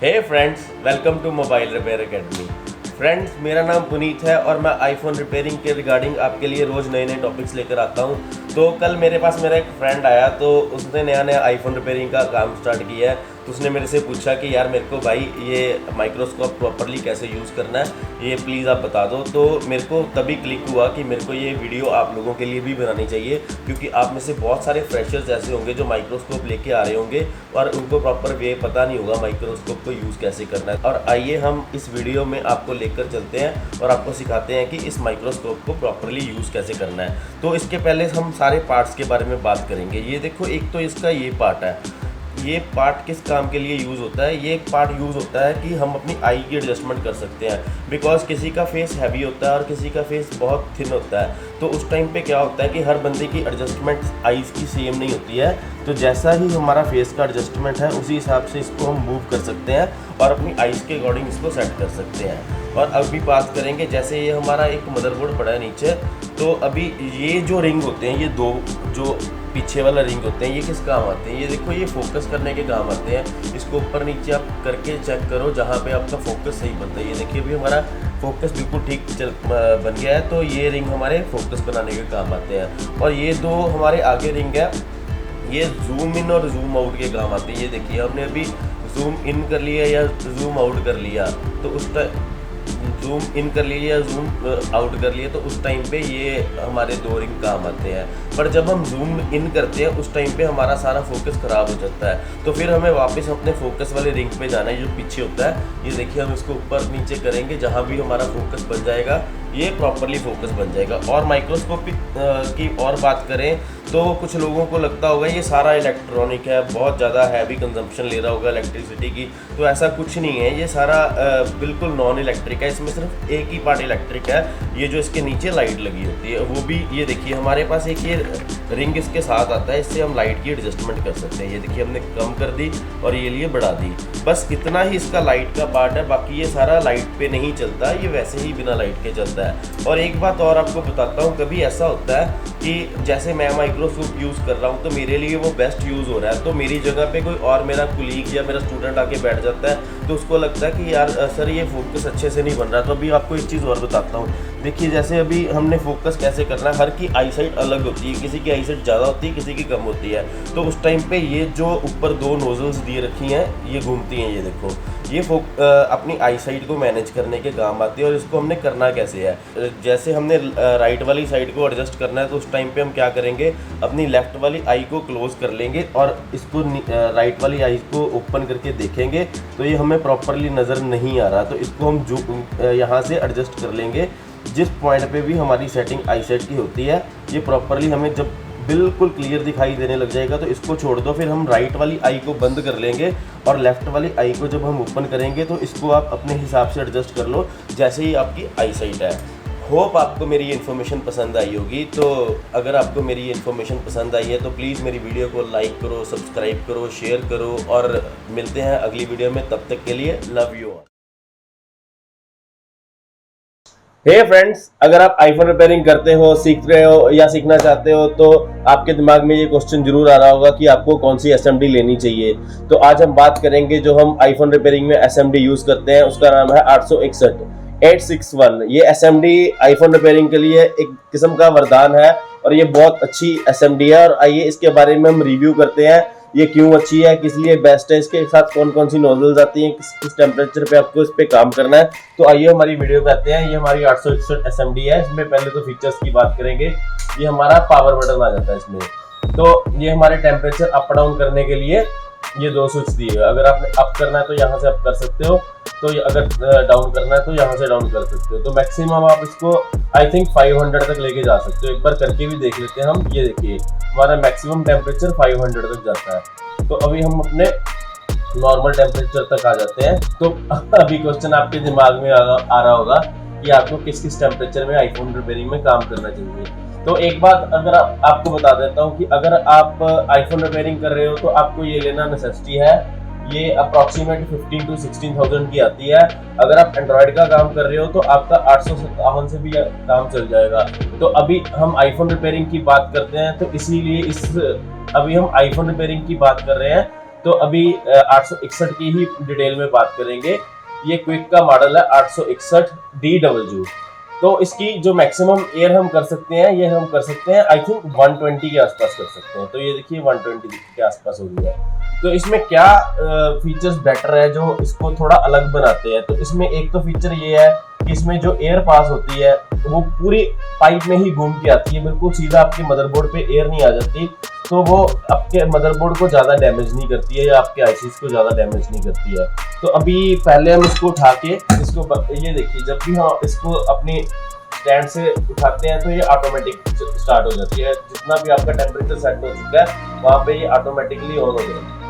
Hey friends, welcome to mobile repair academy. Friends, मेरा नाम पुनीत है और मैं आईफोन रिपेयरिंग के रिगार्डिंग आपके लिए रोज़ नए नए टॉपिक्स लेकर आता हूं। तो कल मेरे पास मेरा एक फ्रेंड आया, तो उसने नया आईफोन रिपेयरिंग का काम स्टार्ट किया है। तो उसने मेरे से पूछा कि यार मेरे को भाई ये माइक्रोस्कोप प्रॉपरली कैसे यूज़ करना है, ये प्लीज़ आप बता दो। तो मेरे को तभी क्लिक हुआ कि मेरे को ये वीडियो आप लोगों के लिए भी बनानी चाहिए, क्योंकि आप में से बहुत सारे फ्रेशर्स ऐसे होंगे जो माइक्रोस्कोप लेके आ रहे होंगे और उनको प्रॉपर वे पता नहीं होगा माइक्रोस्कोप को यूज़ कैसे करना है। और आइए हम इस वीडियो में आपको लेकर चलते हैं और आपको सिखाते हैं कि इस माइक्रोस्कोप को प्रॉपरली यूज़ कैसे करना है। तो इसके पहले हम सारे पार्ट्स के बारे में बात करेंगे। ये देखो, एक तो इसका ये पार्ट है। ये पार्ट किस काम के लिए यूज़ होता है? ये पार्ट यूज़ होता है कि हम अपनी आई की एडजस्टमेंट कर सकते हैं। बिकॉज किसी का फेस हैवी होता है और किसी का फेस बहुत थिन होता है, तो उस टाइम पे क्या होता है कि हर बंदे की एडजस्टमेंट आईज़ की सेम नहीं होती है। तो जैसा ही हमारा फेस का एडजस्टमेंट है, उसी हिसाब से इसको हम मूव कर सकते हैं और अपनी आईज़ के अकॉर्डिंग इसको सेट कर सकते हैं। और अभी बात करेंगे, जैसे ये हमारा एक मदरबोर्ड पड़ा है नीचे, तो अभी ये जो रिंग होते हैं, ये दो जो पीछे वाला रिंग होते हैं, ये किस काम आते हैं? ये देखो, ये फोकस करने के काम आते हैं। इसको ऊपर नीचे आप करके चेक करो जहाँ पे आपका फोकस सही बनता है। ये देखिए, अभी हमारा फोकस बिल्कुल ठीक बन गया है। तो ये रिंग हमारे फोकस बनाने के काम आते हैं। और ये दो हमारे आगे रिंग है, ये जूम इन और जूम आउट के काम आते हैं। ये देखिए, हमने अभी जूम इन कर लिया या जूम आउट कर लिया, तो उस टाइम जूम इन कर लिया या जूम आउट कर लिया, तो उस टाइम पे ये हमारे दो रिंग काम आते हैं। पर जब हम जूम इन करते हैं, उस टाइम पे हमारा सारा फोकस ख़राब हो जाता है। तो फिर हमें वापस अपने फोकस वाले रिंग पे जाना है, जो पीछे होता है। ये देखिए, हम इसको ऊपर नीचे करेंगे, जहाँ भी हमारा फोकस बन जाएगा ये प्रॉपरली फोकस बन जाएगा। और माइक्रोस्कोप की और बात करें तो कुछ लोगों को लगता होगा ये सारा इलेक्ट्रॉनिक है, बहुत ज़्यादा हैवी कंजम्पशन ले रहा होगा इलेक्ट्रिसिटी की। तो ऐसा कुछ नहीं है, ये सारा बिल्कुल नॉन इलेक्ट्रिक है। इसमें सिर्फ एक ही पार्ट इलेक्ट्रिक है, ये जो इसके नीचे लाइट लगी होती है वो भी। ये देखिए, हमारे पास एक ये रिंग इसके साथ आता है, इससे हम लाइट की एडजस्टमेंट कर सकते हैं। ये देखिए, हमने कम कर दी और ये लिए बढ़ा दी। बस इतना ही इसका लाइट का पार्ट है, बाकी ये सारा लाइट पे नहीं चलता, ये वैसे ही बिना लाइट के चलता है। और एक बात और आपको बताता हूँ, कभी ऐसा होता है कि जैसे मैं माइक्रोस्कोप यूज़ कर रहा हूँ तो मेरे लिए वो बेस्ट यूज़ हो रहा है, तो मेरी जगह पे कोई और मेरा कुलीग या मेरा स्टूडेंट आके बैठ जाता है, तो उसको लगता है कि यार सर ये फोकस अच्छे से नहीं बन रहा। तो अभी आपको एक चीज़ और बताता हूँ। देखिए, जैसे अभी हमने फोकस कैसे करना है, हर की आई साइड अलग होती है, किसी की आई साइड ज़्यादा होती है, किसी की कम होती है। तो उस टाइम पे ये जो ऊपर दो नोजल्स दिए रखी हैं, ये घूमती हैं। ये देखो, ये अपनी आई साइड को मैनेज करने के काम आती है। और इसको हमने करना कैसे है, जैसे हमने राइट वाली साइड को एडजस्ट करना है, तो उस टाइम पे हम क्या करेंगे, अपनी लेफ्ट वाली आई को क्लोज कर लेंगे और इसको राइट वाली आई को ओपन करके देखेंगे, तो ये हमें प्रॉपरली नज़र नहीं आ रहा। तो इसको हम जो यहाँ से एडजस्ट कर लेंगे, जिस पॉइंट पे भी हमारी सेटिंग आई सेट की होती है, ये प्रॉपरली हमें जब बिल्कुल क्लियर दिखाई देने लग जाएगा तो इसको छोड़ दो। फिर हम राइट वाली आई को बंद कर लेंगे और लेफ़्ट वाली आई को जब हम ओपन करेंगे, तो इसको आप अपने हिसाब से एडजस्ट कर लो जैसे ही आपकी आई साइट है। होप आपको मेरी ये इन्फॉर्मेशन पसंद आई होगी। तो अगर आपको मेरी ये इन्फॉर्मेशन पसंद आई है तो प्लीज़ मेरी वीडियो को लाइक करो, सब्सक्राइब करो, शेयर करो और मिलते हैं अगली वीडियो में। तब तक के लिए लव यू। हे फ्रेंड्स, अगर आप आईफोन रिपेयरिंग करते हो, सीख रहे हो या सीखना चाहते हो, तो आपके दिमाग में ये क्वेश्चन जरूर आ रहा होगा कि आपको कौन सी एसएमडी लेनी चाहिए। तो आज हम बात करेंगे जो हम आईफोन रिपेयरिंग में एसएमडी यूज़ करते हैं, उसका नाम है 861। ये एसएमडी आईफोन रिपेयरिंग के लिए एक किस्म का वरदान है और ये बहुत अच्छी एसएमडी है। और आइए इसके बारे में हम रिव्यू करते हैं, ये क्यों अच्छी है, किस लिए बेस्ट है, इसके साथ कौन कौन सी नोजल्स आती हैं, किस टेम्परेचर पे आपको इस पे काम करना है। तो आइए हमारी वीडियो पे आते हैं। ये हमारी 861 एसएमडी है। इसमें पहले तो फीचर्स की बात करेंगे। ये हमारा पावर बटन आ जाता है इसमें। तो ये हमारे टेम्परेचर अप डाउन करने के लिए ये दो स्विच दिए हुए। अगर आपने अप करना है तो यहाँ से अप कर सकते हो, तो अगर डाउन करना है तो यहाँ से डाउन कर सकते हो। तो मैक्सिमम आप इसको आई थिंक 500 तक लेके जा सकते हो। एक बार करके भी देख लेते हैं हम। ये देखिए, हमारा मैक्सिमम टेम्परेचर 500 तक जाता है। तो अभी हम अपने नॉर्मल टेम्परेचर तक आ जाते हैं। तो अभी क्वेश्चन आपके दिमाग में आ रहा होगा कि आपको किस किस टेम्परेचर में आईफोन रिपेयरिंग में काम करना चाहिए। तो एक बात अगर आपको बता देता हूँ कि अगर आप आईफोन रिपेयरिंग कर रहे हो तो आपको ये लेना नेसेसिटी है। ये अप्रॉक्सीमेट 15 to 16,000 की आती है। अगर आप एंड्रॉयड का काम कर रहे हो तो आपका 857 से भी काम चल जाएगा। तो अभी हम आईफोन रिपेयरिंग की बात करते हैं, तो इसीलिए अभी हम आईफोन रिपेयरिंग की बात कर रहे हैं। तो अभी 861 की ही डिटेल में बात करेंगे। ये क्विक का मॉडल है 861DW। तो इसकी जो मैक्सिमम एयर हम कर सकते हैं, ये हम कर सकते हैं आई थिंक 120 के आसपास कर सकते हैं। तो ये देखिए 120 के आसपास हो गया। तो इसमें क्या फीचर्स बेटर है जो इसको थोड़ा अलग बनाते हैं? तो इसमें एक तो फीचर ये है कि इसमें जो एयर पास होती है वो पूरी पाइप में ही घूम के आती है, बिल्कुल सीधा आपके मदरबोर्ड पे एयर नहीं आ जाती। तो वो आपके मदरबोर्ड को ज़्यादा डैमेज नहीं करती है या आपके आईसीस को ज़्यादा डैमेज नहीं करती है। तो अभी पहले हम इसको उठा के ये देखिए, जब भी हम इसको अपनी स्टैंड से उठाते हैं तो ये ऑटोमेटिक स्टार्ट हो जाती है। जितना भी आपका टेम्परेचर सेट हो चुका है वहाँ पे ये ऑटोमेटिकली ऑन हो जाएगी।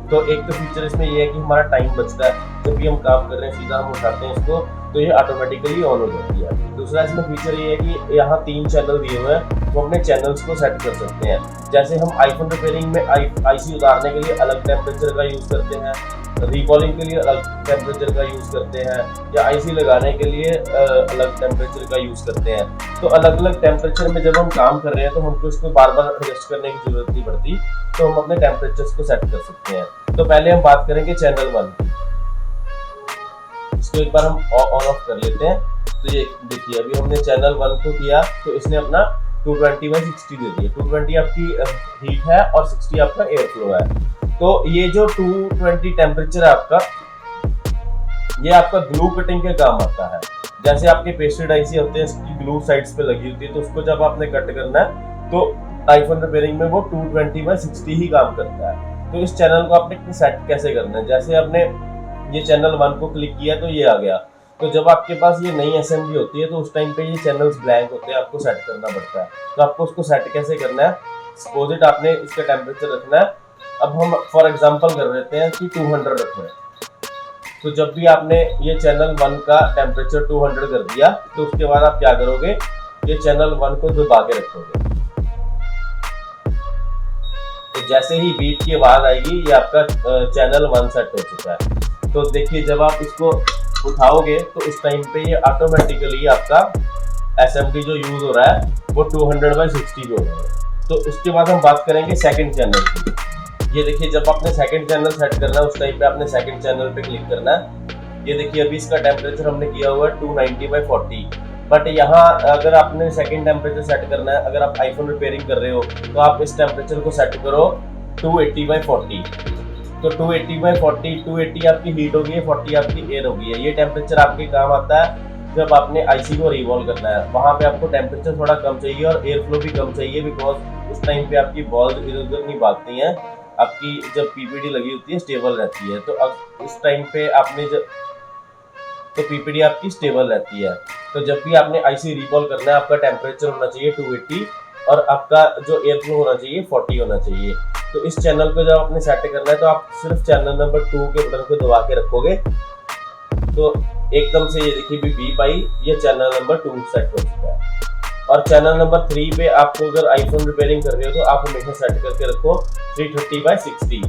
तो एक तो फीचर इसमें ये है कि हमारा टाइम बचता है, जब भी हम काम कर रहे हैं सीधा हम उठाते हैं इसको तो ये ऑटोमेटिकली ऑन हो जाती है। दूसरा इसमें फीचर ये है कि यहाँ 3 चैनल दिए हुए हैं, तो अपने चैनल्स को सेट कर सकते हैं। जैसे हम आईफोन रिपेयरिंग में आईसी उतारने के लिए अलग टेम्परेचर का यूज़ करते हैं, रिकॉलिंग के लिए अलग टेम्परेचर का यूज़ करते हैं, या आईसी लगाने के लिए अलग टेम्परेचर का यूज़ करते हैं। तो अलग अलग टेम्परेचर में जब हम काम कर रहे हैं तो हमको इसको बार बार एडजस्ट करने की जरूरत नहीं पड़ती, तो हम अपने टेम्परेचर्स को सेट कर सकते हैं। तो पहले हम बात करेंगे चैनल 1 की। इसको एक बार हम ऑन ऑफ कर लेते हैं। तो ये देखिए अभी हमने चैनल 1 को किया तो इसने अपना 220/60 दे दिया। 220 आपकी हीट है और 60 आपका एयर फ्लो है। तो ये जो 220 टेम्परेचर है आपका, ये आपका ग्लू कटिंग के काम आता है। जैसे आपके पेस्टेड आईसी होते हैं, इसकी ग्लू साइड्स पे लगी होती है, तो उसको जब आपने कट करना है तो आईफोन रिपेयरिंग में वो 220/60 ही काम करता है। तो इस चैनल को आपने सेट कैसे करना है? जैसे आपने ये चैनल 1 को क्लिक किया तो ये आ गया। तो जब आपके पास ये नई असेंबली होती है तो उस टाइम पे ये चैनल्स ब्लैंक होते हैं, आपको सेट करना पड़ता है। तो आपको उसको सेट कैसे करना है? सपोजिट आपने इसका टेम्परेचर रखना है। अब हम फॉर एग्जांपल कर देते हैं कि 200 रखना है। तो जब भी आपने ये चैनल 1 का टेम्परेचर 200 कर दिया तो उसके बाद आप क्या करोगे, ये चैनल 1 को दबा के रखोगे। तो जैसे ही बीट की आवाज आएगी ये आपका चैनल 1 सेट हो चुका है। तो देखिए जब आप इसको उठाओगे तो उस टाइम पे ये ऑटोमेटिकली आपका एसएमडी जो यूज हो रहा है वो 200/60 हो रहा है। तो उसके बाद हम बात करेंगे सेकंड चैनल की। ये देखिए जब आपने सेकंड चैनल सेट करना है उस टाइम पे आपने सेकंड चैनल पे क्लिक करना है। ये देखिए अभी इसका टेम्परेचर हमने किया हुआ है 290/40। बट यहाँ अगर आपने सेकंड टेम्परेचर सेट करना है, अगर आप आईफोन रिपेयरिंग कर रहे हो तो आप इस टेम्परेचर को सेट करो 280/40। तो 280/40, 280 आपकी हीट होगी, 40 आपकी एयर होगी है। ये टेम्परेचर आपके काम आता है जब आपने आईसी को रिवॉल्व करना है। वहाँ पे आपको टेम्परेचर थोड़ा कम चाहिए और एयर फ्लो भी कम चाहिए, बिकॉज उस टाइम पे आपकी बॉल्स इधर उधर नहीं भागती हैं। आपकी जब पीपीडी लगी होती है स्टेबल रहती है। तो अब इस टाइम पे आपने तो पीपीडी आपकी स्टेबल रहती है। तो जब भी आपने आईसी रिकॉल करना है आपका टेम्परेचर होना चाहिए 280 और आपका जो एयर फ्लो होना चाहिए 40 होना चाहिए। तो इस चैनल को जब आपने सेट करना है तो आप सिर्फ चैनल नंबर 2 के बटन को दबा के रखोगे तो एकदम से ये देखिए भी बीप आई, ये चैनल नंबर 2 सेट हो चुका है। और चैनल नंबर 3 पे आपको अगर आईफोन रिपेयरिंग कर रहे हो तो आप हमेशा सेट करके रखो 330/60।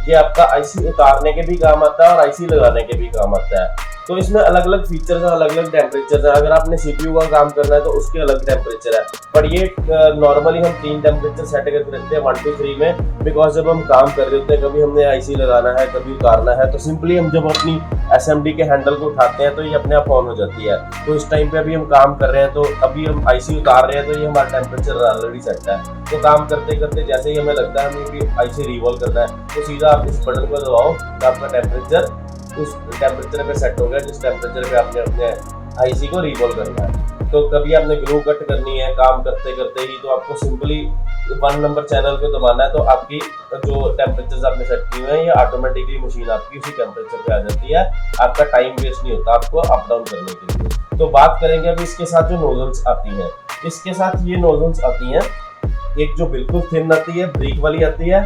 ये आपका आईसी उतारने के भी काम आता है और आईसी लगाने के भी काम आता है। तो इसमें अलग अलग फीचर्स हैं, अलग अलग टेम्परेचर है। अगर आपने सीपीयू का काम करना है तो उसके अलग टेम्परेचर है। पर ये नॉर्मली हम 3 टेम्परेचर सेट करके रखते हैं 1 2 3 में, बिकॉज जब हम काम कर रहे होते हैं, कभी हमने आईसी लगाना है, कभी उतारना है, तो सिंपली हम जब अपनी एसएमडी के हैंडल को उठाते हैं तो ये अपने आप ऑन हो जाती है। तो इस टाइम पे अभी हम काम कर रहे हैं तो अभी हम आईसी उतार रहे हैं तो ये हमारा टेम्परेचर ऑलरेडी सेट है। तो काम करते करते जैसे ही हमें लगता है हमें भी आईसी रिवॉल्व करना है तो सीधा आप इस बटन को दबाओ तो आपका टेम्परेचर उस टेम्परेचर पे सेट हो गया जिस टेम्परेचर पे आपने अपने आईसी को रिवॉल्व करना है। तो कभी आपने ग्लू कट करनी है काम करते करते ही तो आपको सिंपली 1 नंबर चैनल को दबाना है तो आपकी जो टेम्परेचर आपने सेट किए हुए हैं ये ऑटोमेटिकली मशीन आपकी उसी टेम्परेचर पे आ जाती है। आपका टाइम वेस्ट नहीं होता आपको अप डाउन करने के लिए। तो बात करेंगे अभी इसके साथ जो नोजल्स आती हैं। इसके साथ ये नोजल्स आती हैं, एक जो बिल्कुल थिन आती है ब्रिक वाली आती है,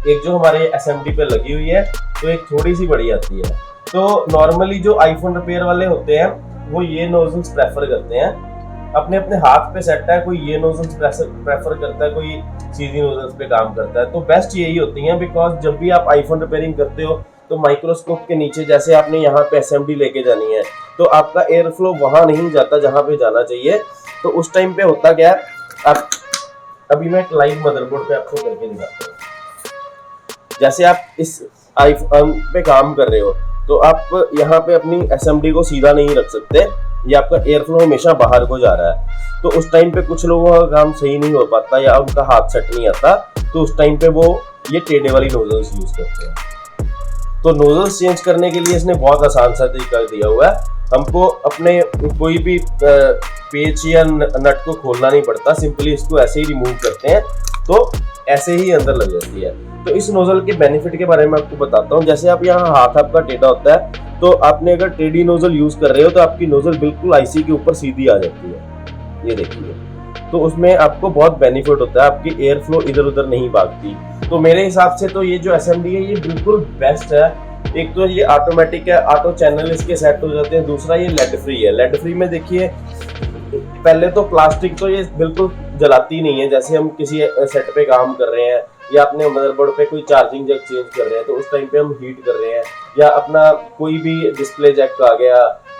एक जो हमारे एसएमडी पे लगी हुई है, तो एक थोड़ी सी बड़ी आती है। तो नॉर्मली जो आईफोन रिपेयर वाले होते हैं वो ये नोजल्स प्रेफर करते हैं। अपने अपने हाथ पे सेट है, कोई ये नोजल्स प्रेफर करता है, कोई सीधी नोजल्स पे काम करता है। तो बेस्ट यही होती हैं, बिकॉज जब भी आप आईफोन रिपेयरिंग करते हो तो माइक्रोस्कोप के नीचे जैसे आपने यहाँ पे एसएमडी लेके जानी है तो आपका एयर फ्लो वहां नहीं जाता जहां पे जाना चाहिए। तो उस टाइम पे होता क्या है, अभी मैं एक लाइव मदरबोर्ड पे आपको करके दिखाता हूँ। जैसे आप इस आईफोन पे काम कर रहे हो तो आप यहाँ पे अपनी एसएमडी को सीधा नहीं रख सकते, ये आपका एयर फ्लो हमेशा बाहर को जा रहा है। तो उस टाइम पे कुछ लोगों का काम सही नहीं हो पाता या उनका हाथ सेट नहीं आता, तो उस टाइम पे वो ये टेढ़े वाली नोजल्स यूज करते हैं। तो नोजल्स चेंज करने के लिए इसने बहुत आसान सा तरीका दिया हुआ है। हमको अपने कोई भी पेच या नट को खोलना नहीं पड़ता, सिंपली इसको ऐसे ही रिमूव करते हैं तो ऐसे ही अंदर लग जाती है। तो इस नोजल के बेनिफिट के बारे में आपको बताता हूँ। जैसे आप यहाँ हाथ आपका टेढ़ा होता है, तो आपने अगर टेढ़ी नोजल यूज कर रहे हो तो आपकी नोजल बिल्कुल आईसी के ऊपर सीधी आ जाती है, ये देखिए। तो उसमें आपको बहुत बेनिफिट होता है, आपकी एयर फ्लो इधर उधर नहीं भागती। तो मेरे हिसाब से तो ये जो एसएमडी है ये बिल्कुल बेस्ट है। एक तो ये ऑटोमेटिक है, ऑटो चैनल इसके सेट हो जाते हैं। दूसरा ये लेड फ्री है। लेड फ्री में देखिए पहले तो प्लास्टिक तो ये बिल्कुल जलाती नहीं है। जैसे हम किसी सेट पे काम कर रहे हैं या अपने मदरबोर्ड पे कोई चार्जिंग जैक चेंज कर रहे हैं तो उस टाइम पे हम हीट कर रहे हैं, या अपना कोई भी डिस्प्ले जैक आ गया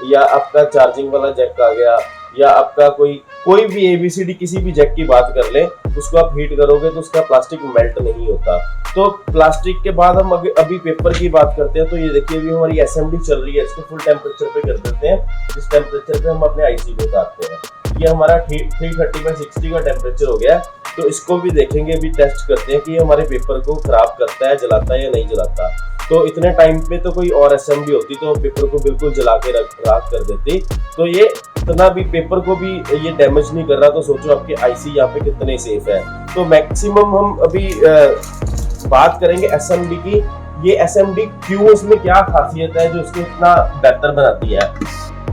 या आपका चार्जिंग वाला जैक आ गया या आपका कोई भी एबीसीडी किसी भी जैक की बात कर लें, उसको आप हीट करोगे तो उसका प्लास्टिक मेल्ट नहीं होता। तो प्लास्टिक के बाद हम अभी पेपर की बात करते हैं। तो ये देखिए अभी हमारी एसएमडी चल रही है, इसको फुल टेम्परेचर पे कर देते हैं। जिस टेम्परेचर पे हम अपने आईसी को उतारते हैं, ये हमारा 330/60 का टेम्परेचर हो गया। तो इसको भी देखेंगे, भी टेस्ट करते हैं कि ये हमारे पेपर को खराब करता है, जलाता है या नहीं जलाता। तो इतने टाइम पे तो कोई और एसएमडी होती तो पेपर को बिल्कुल जला के राख कर देती। तो ये इतना भी पेपर को भी ये डैमेज नहीं कर रहा। तो सोचो आपके आईसी यहाँ पे कितने सेफ है। तो मैक्सिमम हम अभी बात करेंगे एसएमडी की। ये एसएमडी क्यों, इसमें क्या खासियत है जो इसको इतना बेहतर बनाती है।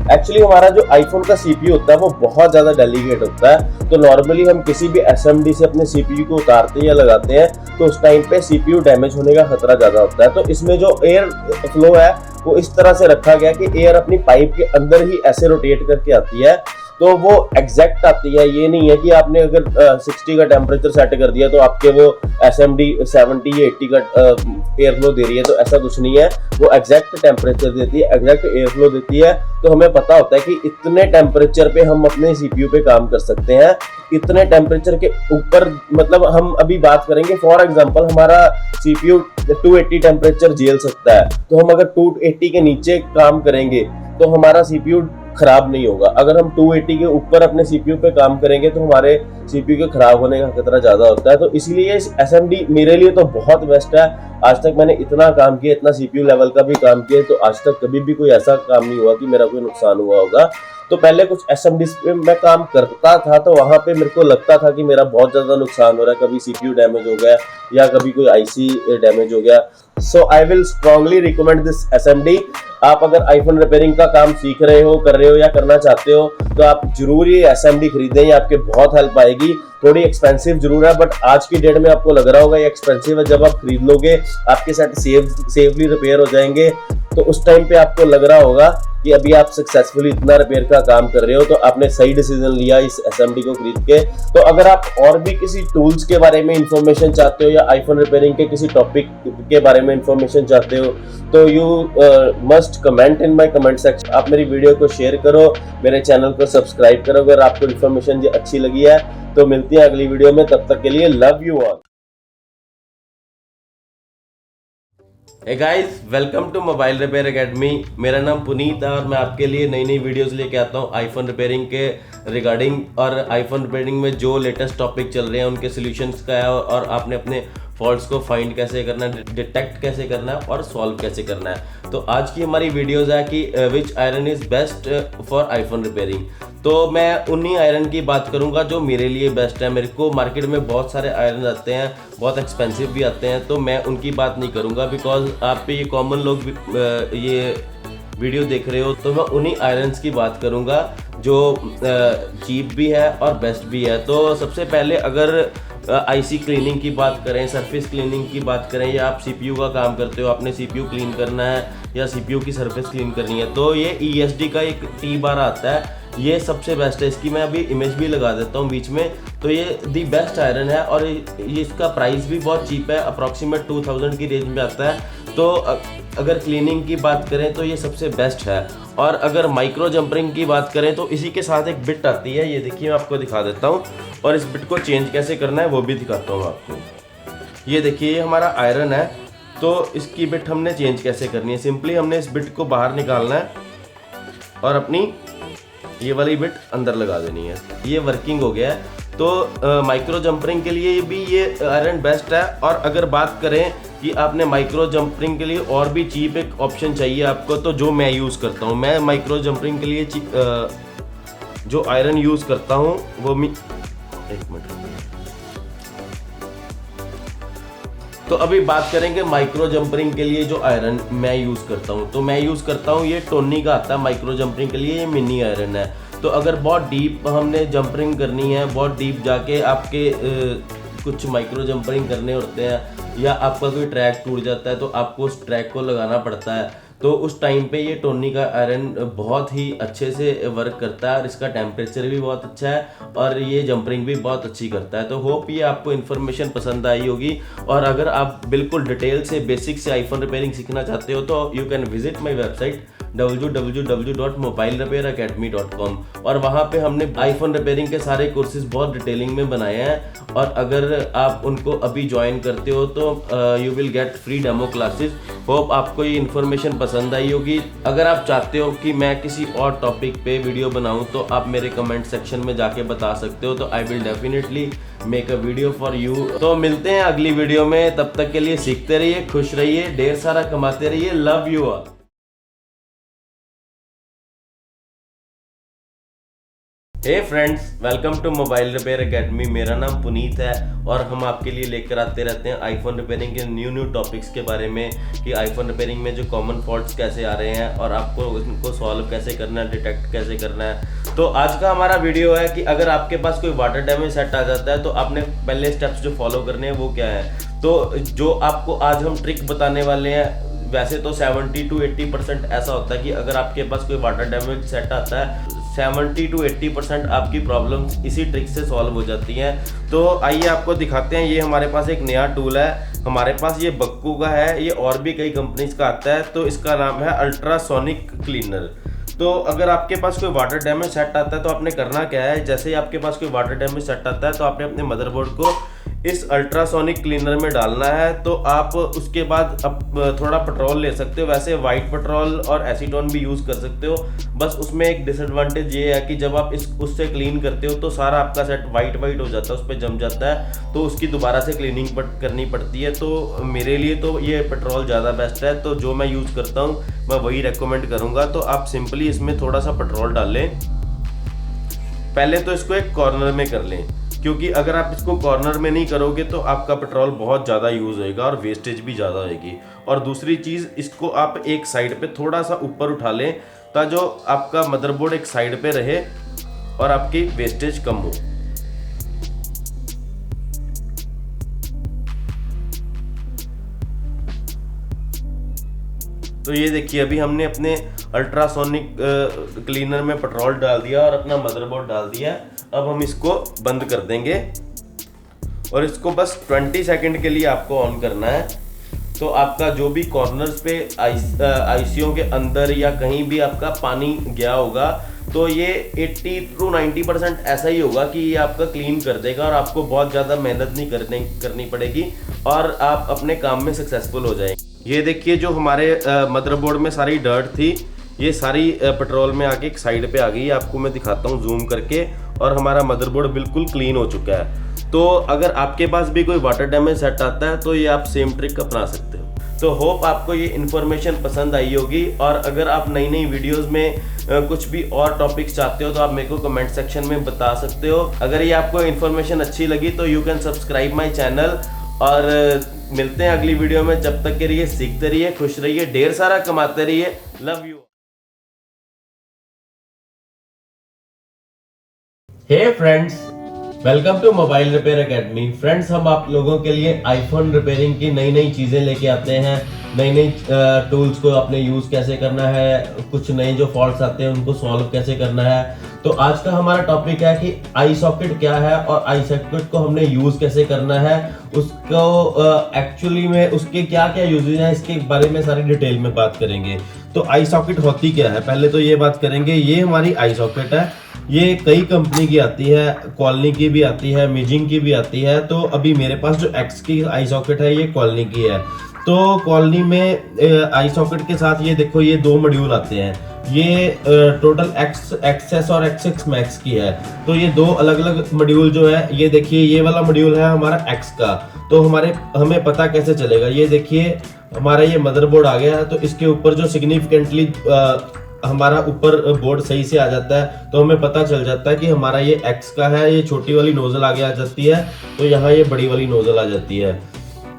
एक्चुअली हमारा जो आईफोन का सीपीयू होता है वो बहुत ज्यादा डेलिकेट होता है। तो नॉर्मली हम किसी भी एसएमडी से अपने सीपीयू को उतारते या लगाते हैं तो उस टाइम पे सीपीयू डैमेज होने का खतरा ज्यादा होता है। तो इसमें जो एयर फ्लो है वो इस तरह से रखा गया कि एयर अपनी पाइप के अंदर ही ऐसे रोटेट करके आती है, तो वो एग्जैक्ट आती है। ये नहीं है कि आपने अगर 60 का टेम्परेचर सेट कर दिया तो आपके वो एसएमडी 70 या 80 का एयर फ्लो दे रही है, तो ऐसा कुछ नहीं है। वो एग्जैक्ट टेम्परेचर देती है, एग्जैक्ट एयर फ्लो देती है। तो हमें पता होता है कि इतने टेम्परेचर पे हम अपने सीपीयू पे काम कर सकते हैं। इतने टेम्परेचर के ऊपर मतलब हम अभी बात करेंगे, फॉर एग्जांपल हमारा सीपीयू 280 टेम्परेचर झेल सकता है, तो हम अगर 280 के नीचे काम करेंगे तो हमारा सीपीयू खराब नहीं होगा। अगर हम 280 के ऊपर अपने सीपीयू पे काम करेंगे तो हमारे सीपीयू के खराब होने का खतरा ज्यादा होता है। तो इसलिए एसएमडी मेरे लिए तो बहुत बेस्ट है। आज तक मैंने इतना काम किया, इतना सीपीयू लेवल का भी काम किया, तो आज तक कभी भी कोई ऐसा काम नहीं हुआ कि मेरा कोई नुकसान हुआ होगा। तो पहले कुछ एसएमडी पे मैं काम करता था तो वहां पे मेरे को लगता था कि मेरा बहुत ज्यादा नुकसान हो रहा है, कभी सीपीयू डैमेज हो गया या कभी कोई आईसी डैमेज हो गया। So I will strongly recommend this SMD. आप अगर आईफोन रिपेयरिंग का काम सीख रहे हो, कर रहे हो या करना चाहते हो तो आप जरूर ये एसएमडी खरीदें, ये आपके बहुत हेल्प आएगी। थोड़ी एक्सपेंसिव जरूर है, बट आज की डेट में आपको लग रहा होगा ये एक्सपेंसिव है। जब आप खरीद लोगे आपके सेट सेफली रिपेयर हो जाएंगे, तो उस टाइम पे आपको लग रहा होगा कि अभी आप सक्सेसफुली इतना रिपेयर का काम कर रहे हो, तो आपने सही डिसीजन लिया इस एसएमडी को खरीद के। तो अगर आप और भी किसी टूल्स के बारे में इंफॉर्मेशन चाहते हो या आईफोन रिपेयरिंग के किसी टॉपिक के बारे में इंफॉर्मेशन चाहते हो तो you must comment in my comment section. आप मेरी वीडियो को शेयर करो, मेरे चैनल को सब्सक्राइब करो अगर आपको इन्फॉर्मेशन ये अच्छी लगी है। तो मिलती है अगली वीडियो में, तब तक के लिए love you all. Hey guys, welcome to mobile repair academy. मेरा नाम पुनीत है और मैं आपके लिए नई नई वीडियोस लेके आता हूँ आईफोन रिपेयरिंग के रिगार्डिंग, और आईफोन रिपेयरिंग में जो लेटेस्ट टॉपिक चल रहे हैं उनके सॉल्यूशंस का है, और आपने अपने फॉल्ट्स को फाइंड कैसे करना है, डिटेक्ट कैसे करना है और सॉल्व कैसे करना है। तो आज की हमारी वीडियोज़ है कि which iron is best for iPhone repairing. तो मैं उन्हीं आयरन की बात करूंगा जो मेरे लिए बेस्ट है। मेरे को मार्केट में बहुत सारे आयरन आते हैं, बहुत एक्सपेंसिव भी आते हैं, तो मैं उनकी बात नहीं करूंगा बिकॉज आप पे ये कॉमन लोग ये वीडियो देख रहे हो। तो मैं उन्हीं आयरन्स की बात करूंगा जो चीप भी है और बेस्ट भी है। तो सबसे पहले अगर आईसी क्लीनिंग की बात करें, सरफेस क्लीनिंग की बात करें, या आप सीपीयू का काम करते हो, आपने सीपीयू क्लीन करना है या सीपीयू की सरफेस क्लीन करनी है, तो ये ESD का एक T-बार आता है, ये सबसे बेस्ट है। इसकी मैं अभी इमेज भी लगा देता हूँ बीच में। तो ये दी बेस्ट आयरन है और ये इसका प्राइस भी बहुत चीप है, अप्रॉक्सीमेट 2000 की रेंज में आता है। तो अगर क्लीनिंग की बात करें तो ये सबसे बेस्ट है। और अगर माइक्रो जंपरिंग की बात करें तो इसी के साथ एक बिट आती है, ये देखिए मैं आपको दिखा देता हूँ, और इस बिट को चेंज कैसे करना है वो भी दिखाता हूँ आपको। ये देखिए ये हमारा आयरन है, तो इसकी बिट हमने चेंज कैसे करनी है, सिंपली हमने इस बिट को बाहर निकालना है और अपनी ये वाली बिट अंदर लगा देनी है। ये वर्किंग हो गया है। तो माइक्रो जंपरिंग के लिए भी ये आयरन बेस्ट है। और अगर बात करें कि आपने माइक्रो जंपरिंग के लिए और भी चीप एक ऑप्शन चाहिए आपको, तो जो मैं यूज़ करता हूँ, मैं माइक्रो जंपरिंग के लिए जो आयरन यूज़ करता हूँ वो एक मिनट। तो अभी बात करेंगे माइक्रो जंपरिंग के लिए जो आयरन मैं यूज़ करता हूँ। तो मैं यूज़ करता हूँ ये टोनी का आता है माइक्रो जंपरिंग के लिए, ये मिनी आयरन है। तो अगर बहुत डीप हमने जंपरिंग करनी है, बहुत डीप जाके आपके कुछ माइक्रो जंपरिंग करने होते हैं या आपका कोई ट्रैक टूट जाता है तो आपको उस ट्रैक को लगाना पड़ता है, तो उस टाइम पे ये टोनी का आयरन बहुत ही अच्छे से वर्क करता है और इसका टेम्परेचर भी बहुत अच्छा है और ये जंपरिंग भी बहुत अच्छी करता है। तो होप ये आपको इन्फॉर्मेशन पसंद आई होगी। और अगर आप बिल्कुल डिटेल से बेसिक से आईफोन रिपेयरिंग सीखना चाहते हो तो you can visit my website www.mobilerepairacademy.com और वहाँ पे हमने आईफोन रिपेयरिंग के सारे कोर्सेज बहुत डिटेलिंग में बनाए हैं। और अगर आप उनको अभी ज्वाइन करते हो तो you will get free demo classes. Hope आपको ये इन्फॉर्मेशन पसंद आई होगी। अगर आप चाहते हो कि मैं किसी और टॉपिक पे वीडियो बनाऊं तो आप मेरे कमेंट सेक्शन में जाके बता सकते हो, तो I will definitely make a video for you. तो मिलते हैं अगली वीडियो में, तब तक के लिए सीखते रहिए, खुश रहिए, ढेर सारा कमाते रहिए। Love you all. Hey friends, welcome to mobile repair academy. मेरा नाम पुनीत है और हम आपके लिए लेकर आते रहते हैं आईफोन रिपेयरिंग के न्यू टॉपिक्स के बारे में कि आईफोन रिपेयरिंग में जो कॉमन फॉल्ट्स कैसे आ रहे हैं और आपको उनको सॉल्व कैसे करना है, डिटेक्ट कैसे करना है। तो आज का हमारा वीडियो है कि अगर आपके पास कोई वाटर डैमेज सेट आ जाता है तो आपने पहले स्टेप्स जो फॉलो करने हैं वो क्या है। तो जो आपको आज हम ट्रिक बताने वाले हैं, वैसे तो 70 to 80% ऐसा होता है कि अगर आपके पास कोई वाटर डैमेज सेट आता है 70 to 80% आपकी प्रॉब्लम्स इसी ट्रिक से सॉल्व हो जाती हैं। तो आइए आपको दिखाते हैं। ये हमारे पास एक नया टूल है, हमारे पास ये बक्कू का है, ये और भी कई कंपनीज का आता है। तो इसका नाम है अल्ट्रासोनिक क्लीनर। तो अगर आपके पास कोई वाटर डैमेज सेट आता है तो आपने करना क्या है, जैसे ही आपके पास कोई वाटर डैमेज सेट आता है तो आपने अपने मदरबोर्ड को इस अल्ट्रासोनिक क्लीनर में डालना है। तो आप उसके बाद थोड़ा पेट्रोल ले सकते हो, वैसे वाइट पेट्रोल और एसीटोन भी यूज़ कर सकते हो। बस उसमें एक डिसएडवांटेज ये है कि जब आप उससे क्लीन करते हो तो सारा आपका सेट वाइट हो जाता है, उस पर जम जाता है, तो उसकी दोबारा से क्लीनिंग करनी पड़ती है। तो मेरे लिए तो ये पेट्रोल ज़्यादा बेस्ट है, तो जो मैं यूज़ करता हूँ मैं वही रेकमेंड करूँगा। तो आप सिंपली इसमें थोड़ा सा पेट्रोल डाल लें। पहले तो इसको एक कॉर्नर में कर लें, क्योंकि अगर आप इसको कॉर्नर में नहीं करोगे तो आपका पेट्रोल बहुत ज़्यादा यूज़ होएगा और वेस्टेज भी ज़्यादा होएगी। और दूसरी चीज़, इसको आप एक साइड पे थोड़ा सा ऊपर उठा लें ताकि जो आपका मदरबोर्ड एक साइड पे रहे और आपकी वेस्टेज कम हो। तो ये देखिए, अभी हमने अपने अल्ट्रासोनिक क्लीनर में पेट्रोल डाल दिया और अपना मदरबोर्ड डाल दिया। अब हम इसको बंद कर देंगे और इसको बस 20 सेकंड के लिए आपको ऑन करना है। तो आपका जो भी कॉर्नर्स पे आईसीओ के अंदर या कहीं भी आपका पानी गया होगा तो ये 80 to 90% ऐसा ही होगा कि ये आपका क्लीन कर देगा और आपको बहुत ज़्यादा मेहनत नहीं करनी पड़ेगी और आप अपने काम में सक्सेसफुल हो जाएंगे। ये देखिए, जो हमारे मदरबोर्ड में सारी डर्ट थी ये सारी पेट्रोल में आके एक साइड पे आ गई। आपको मैं दिखाता हूँ जूम करके, और हमारा मदरबोर्ड बिल्कुल क्लीन हो चुका है। तो अगर आपके पास भी कोई वाटर डैमेज सेट आता है तो ये आप सेम ट्रिक अपना सकते हो। तो होप आपको ये इन्फॉर्मेशन पसंद आई होगी। और अगर आप नई नई वीडियोस में कुछ भी और टॉपिक्स चाहते हो तो आप मेरे को कमेंट सेक्शन में बता सकते हो। अगर ये आपको इन्फॉर्मेशन अच्छी लगी तो you can subscribe my channel. और मिलते हैं अगली वीडियो में, जब तक के लिए सीखते रहिए, खुश रहिए, ढेर सारा कमाते रहिए। Love you. Hey friends, welcome to mobile repair academy. Friends, हम आप लोगों के लिए आईफोन रिपेयरिंग की नई नई चीज़ें लेके आते हैं, नई नई टूल्स को अपने यूज़ कैसे करना है, कुछ नए जो फॉल्ट्स आते हैं उनको सॉल्व कैसे करना है। तो आज का हमारा टॉपिक है कि आई सॉकेट क्या है और आई सॉकेट को हमने यूज़ कैसे करना है, उसको एक्चुअली में उसके क्या क्या यूजेज हैं, इसके बारे में सारी डिटेल में बात करेंगे। तो आई सॉकेट होती क्या है, पहले तो ये बात करेंगे। ये हमारी आई सॉकेट है ये कई कंपनी की आती है, कॉलनी की भी आती है, मिजिंग की भी आती है। तो अभी मेरे पास जो एक्स की आई सॉकेट है ये कॉलनी की है। तो कॉलनी में आई सॉकेट के साथ ये देखो ये 2 मॉड्यूल आते हैं। ये टोटल एक्सएस और एक्सएक्स मैक्स की है। तो ये 2 अलग अलग मॉड्यूल जो है, ये देखिए ये वाला मॉड्यूल है हमारा एक्स का। तो हमें पता कैसे चलेगा, ये देखिए हमारा ये मदरबोर्ड आ गया है। तो इसके ऊपर जो सिग्निफिकेंटली हमारा ऊपर बोर्ड सही से आ जाता है, तो हमें पता चल जाता है कि हमारा ये एक्स का है। ये छोटी वाली नोजल आगे आ जाती है, तो यहाँ ये बड़ी वाली नोजल आ जाती है।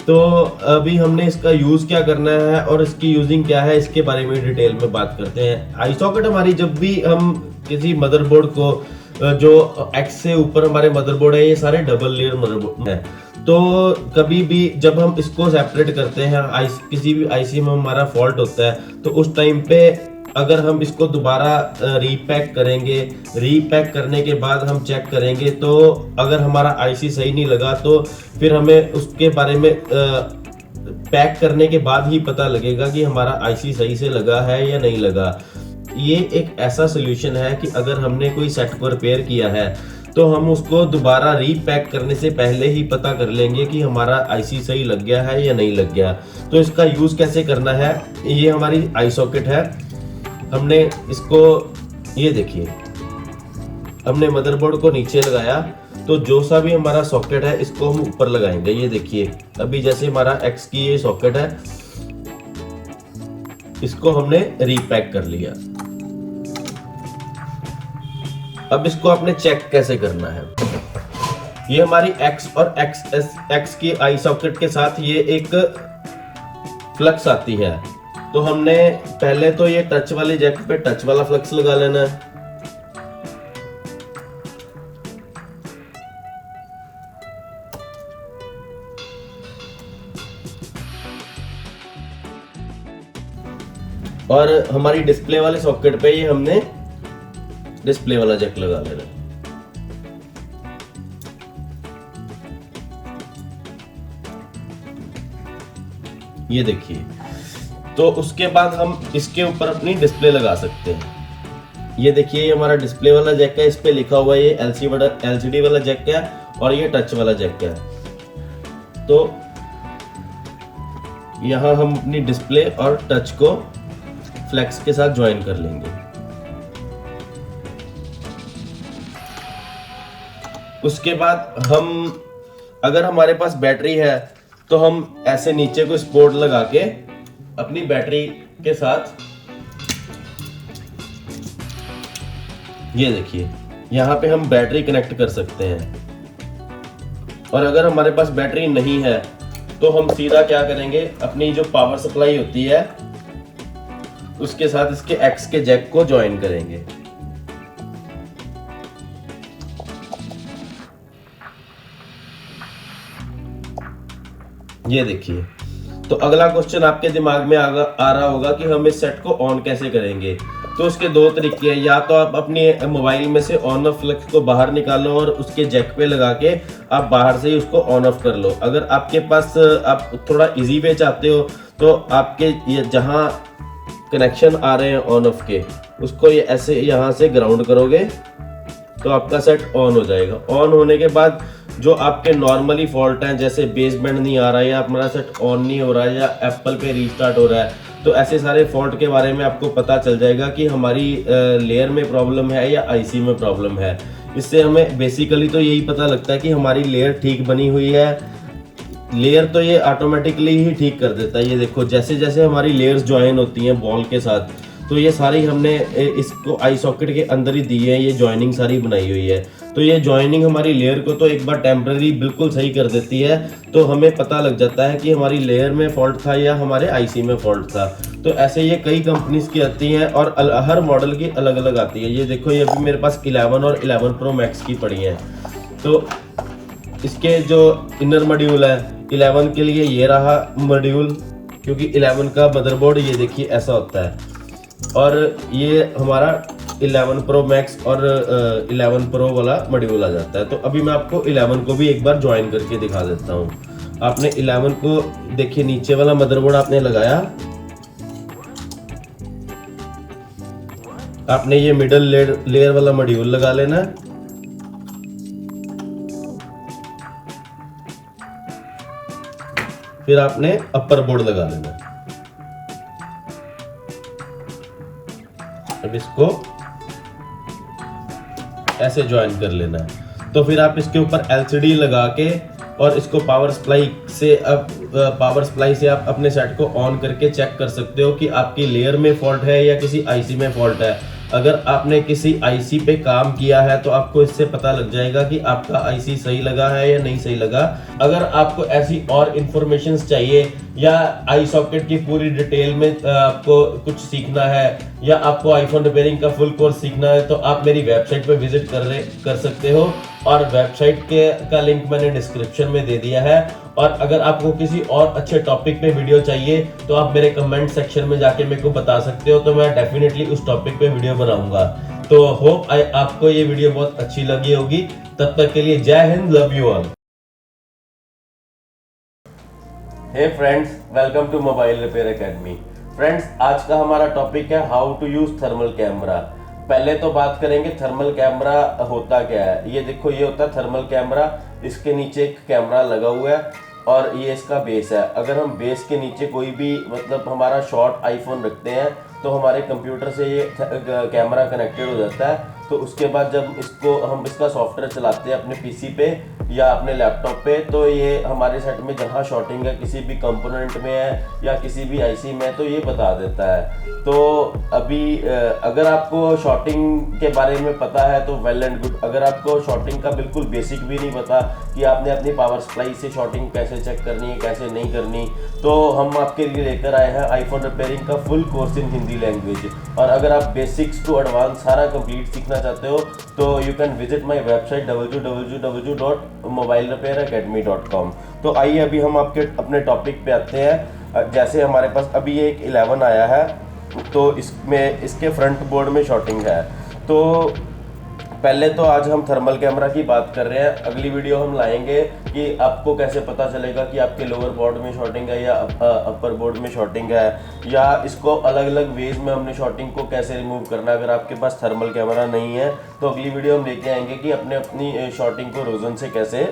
तो अभी हमने इसका यूज क्या करना है और इसकी यूजिंग क्या है, इसके बारे में डिटेल में बात करते हैं। आई सॉकेट हमारी, जब भी हम किसी मदरबोर्ड को, जो एक्स से ऊपर हमारे मदरबोर्ड है, ये सारे डबल लेयर मदरबोर्ड है। तो कभी भी जब हम इसको सेपरेट करते हैं, किसी भी आईसी में हमारा फॉल्ट होता है, तो उस टाइम पे अगर हम इसको दोबारा रीपैक करेंगे, रीपैक करने के बाद हम चेक करेंगे, तो अगर हमारा आईसी सही नहीं लगा तो फिर हमें उसके बारे में पैक करने के बाद ही पता लगेगा कि हमारा आईसी सही से लगा है या नहीं लगा। ये एक ऐसा सोल्यूशन है कि अगर हमने कोई सेट को रिपेयर किया है तो हम उसको दोबारा रीपैक करने से पहले ही पता कर लेंगे कि हमारा आईसी सही लग गया है या नहीं लग गया। तो इसका यूज कैसे करना है, ये हमारी आई सॉकेट है। हमने इसको, ये देखिए हमने मदरबोर्ड को नीचे लगाया, तो जो सा भी हमारा सॉकेट है इसको हम ऊपर लगाएंगे। ये देखिए अभी जैसे हमारा एक्स की ये सॉकेट है, इसको हमने रीपैक कर लिया। अब इसको आपने चेक कैसे करना है, ये हमारी एक्स और एक्स की आई सॉकेट के साथ ये एक फ्लक्स आती है। तो हमने पहले तो ये टच वाले जैक पे टच वाला फ्लक्स लगा लेना है। और हमारी डिस्प्ले वाले सॉकेट पे ये हमने डिस्प्ले वाला जैक लगा लेना है। ये देखिए, तो उसके बाद हम इसके ऊपर अपनी डिस्प्ले लगा सकते हैं। ये देखिए ये हमारा डिस्प्ले वाला जैक है, इस पे लिखा हुआ है ये एलसीडी वाला जैक है और ये टच वाला जैक है। तो यहां हम अपनी डिस्प्ले और टच को फ्लेक्स के साथ ज्वाइन कर लेंगे। उसके बाद हम, अगर हमारे पास बैटरी है तो हम ऐसे नीचे को सपोर्ट लगा के अपनी बैटरी के साथ, ये देखिए यहां पे हम बैटरी कनेक्ट कर सकते हैं। और अगर हमारे पास बैटरी नहीं है तो हम सीधा क्या करेंगे, अपनी जो पावर सप्लाई होती है उसके साथ इसके एक्स के जैक को ज्वाइन करेंगे। ये देखिए, तो अगला क्वेश्चन आपके दिमाग में आ रहा होगा कि हम इस सेट को ऑन कैसे करेंगे। तो उसके 2 तरीके हैं, या तो आप अपने मोबाइल में से ऑन ऑफ फ्लक्स को बाहर निकालो और उसके जैक पे लगा के आप बाहर से ही उसको ऑन ऑफ कर लो। अगर आपके पास आप थोड़ा इजी वे चाहते हो तो आपके ये जहां कनेक्शन आ रहे हैं ऑन ऑफ के, उसको ये ऐसे यहाँ से ग्राउंड करोगे तो आपका सेट ऑन हो जाएगा। ऑन होने के बाद जो आपके नॉर्मली फॉल्ट हैं, जैसे बेसबैंड नहीं आ रहा है या हमारा सेट ऑन नहीं हो रहा है या एप्पल पे रीस्टार्ट हो रहा है, तो ऐसे सारे फॉल्ट के बारे में आपको पता चल जाएगा कि हमारी लेयर में प्रॉब्लम है या आईसी में प्रॉब्लम है। इससे हमें बेसिकली तो यही पता लगता है कि हमारी लेयर ठीक बनी हुई है। लेयर तो ये ऑटोमेटिकली ही ठीक कर देता है। ये देखो जैसे जैसे हमारी लेयर्स ज्वाइन होती हैं बॉल के साथ, तो ये सारी हमने इसको आई सॉकेट के अंदर ही दी है, ये ज्वाइनिंग सारी बनाई हुई है। तो ये ज्वाइनिंग हमारी लेयर को तो एक बार टेम्पररी बिल्कुल सही कर देती है, तो हमें पता लग जाता है कि हमारी लेयर में फॉल्ट था या हमारे आईसी में फॉल्ट था। तो ऐसे ये कई कंपनीज की आती हैं और हर मॉडल की अलग अलग आती है। ये देखो ये अभी मेरे पास 11 और 11 प्रो मैक्स की पड़ी हैं। तो इसके जो इनर मॉड्यूल है 11 के लिए ये रहा मॉड्यूल, क्योंकि 11 का मदरबोर्ड ये देखिए ऐसा होता है। और ये हमारा 11 प्रो मैक्स और 11 प्रो वाला मॉड्यूल आ जाता है। तो अभी मैं आपको 11 को भी एक बार ज्वाइन करके दिखा देता हूँ। आपने 11 को देखिए, नीचे वाला मदरबोर्ड आपने लगाया आपने ये मिडल लेयर वाला मॉड्यूल लगा लेना है। फिर आपने अपर बोर्ड लगा लेना है। अब इसको ऐसे ज्वाइन कर लेना है। तो फिर आप इसके ऊपर एलसीडी लगा के और इसको पावर सप्लाई से आप अपने सेट को ऑन करके चेक कर सकते हो कि आपकी लेयर में फॉल्ट है या किसी आईसी में फॉल्ट है। अगर आपने किसी आईसी पे काम किया है तो आपको इससे पता लग जाएगा कि आपका आईसी सही लगा है या नहीं सही लगा। अगर आपको ऐसी और इंफॉर्मेशंस चाहिए या आई सॉकेट की पूरी डिटेल में आपको कुछ सीखना है या आपको आईफोन रिपेयरिंग का फुल कोर्स सीखना है तो आप मेरी वेबसाइट पे विजिट कर सकते हो और वेबसाइट का लिंक मैंने डिस्क्रिप्शन में दे दिया है। और अगर आपको किसी और अच्छे टॉपिक पे वीडियो चाहिए तो आप मेरे कमेंट सेक्शन में जाके मेरे को बता सकते हो, तो मैं डेफिनेटली उस टॉपिक पे वीडियो बनाऊंगा। तो होप आपको ये वीडियो बहुत अच्छी लगी होगी। तब तक के लिए जय हिंद, love you all. Hey friends, welcome to mobile repair academy. Friends, आज का हमारा टॉपिक है how to use thermal camera. पहले तो बात करेंगे थर्मल कैमरा होता क्या है। ये देखो, ये होता है थर्मल कैमरा। इसके नीचे एक कैमरा लगा हुआ है और ये इसका बेस है। अगर हम बेस के नीचे कोई भी मतलब हमारा शॉर्ट आईफोन रखते हैं तो हमारे कंप्यूटर से ये कैमरा कनेक्टेड हो जाता है। तो उसके बाद जब हम इसका सॉफ्टवेयर चलाते हैं अपने पीसी पे या अपने लैपटॉप पे, तो ये हमारे सेट में जहाँ शॉर्टिंग है किसी भी कंपोनेंट में है या किसी भी आईसी में, तो ये बता देता है। तो अभी अगर आपको शॉर्टिंग के बारे में पता है तो वेल एंड गुड। अगर आपको शॉर्टिंग का बिल्कुल बेसिक भी नहीं पता कि आपने अपनी पावर सप्लाई से शॉर्टिंग कैसे चेक करनी है, कैसे नहीं करनी, तो हम आपके लिए लेकर आए हैं आईफोन रिपेयरिंग का full course in Hindi language. और अगर आप बेसिक्स टू एडवांस सारा कंप्लीट सीखना चाहते हो तो you can visit my website www.mobilerepairecademy.com। तो आइए अभी हम अपने टॉपिक पे आते हैं। जैसे हमारे पास अभी ये एक 11 आया है तो इसके फ्रंट बोर्ड में शॉर्टिंग है। तो पहले तो आज हम थर्मल कैमरा की बात कर रहे हैं। अगली वीडियो हम लाएंगे कि आपको कैसे पता चलेगा कि आपके लोअर बोर्ड में शॉर्टिंग है या अपर बोर्ड में शॉर्टिंग है, या इसको अलग अलग वेज में हमने शॉर्टिंग को कैसे रिमूव करना है अगर आपके पास थर्मल कैमरा नहीं है। तो अगली वीडियो हम लेके आएंगे कि अपनी शॉर्टिंग को रोजन से कैसे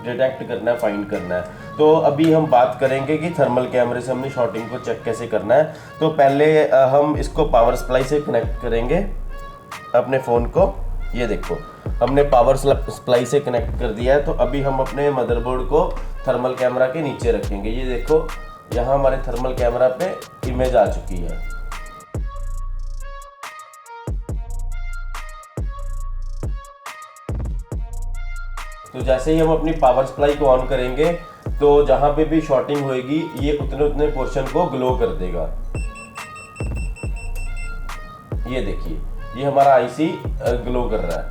डिटेक्ट करना है, फाइंड करना है। तो अभी हम बात करेंगे कि थर्मल कैमरे से हमने शॉर्टिंग को चेक कैसे करना है। तो पहले हम इसको पावर सप्लाई से कनेक्ट करेंगे अपने फ़ोन को। ये देखो, हमने पावर सप्लाई से कनेक्ट कर दिया है। तो अभी हम अपने मदरबोर्ड को थर्मल कैमरा के नीचे रखेंगे। ये देखो, यहाँ हमारे थर्मल कैमरा पे इमेज आ चुकी है। तो जैसे ही हम अपनी पावर सप्लाई को ऑन करेंगे तो जहाँ पे भी शॉर्टिंग होएगी ये उतने पोर्शन को ग्लो कर देगा। ये देखिए, ये हमारा आईसी ग्लो कर रहा है।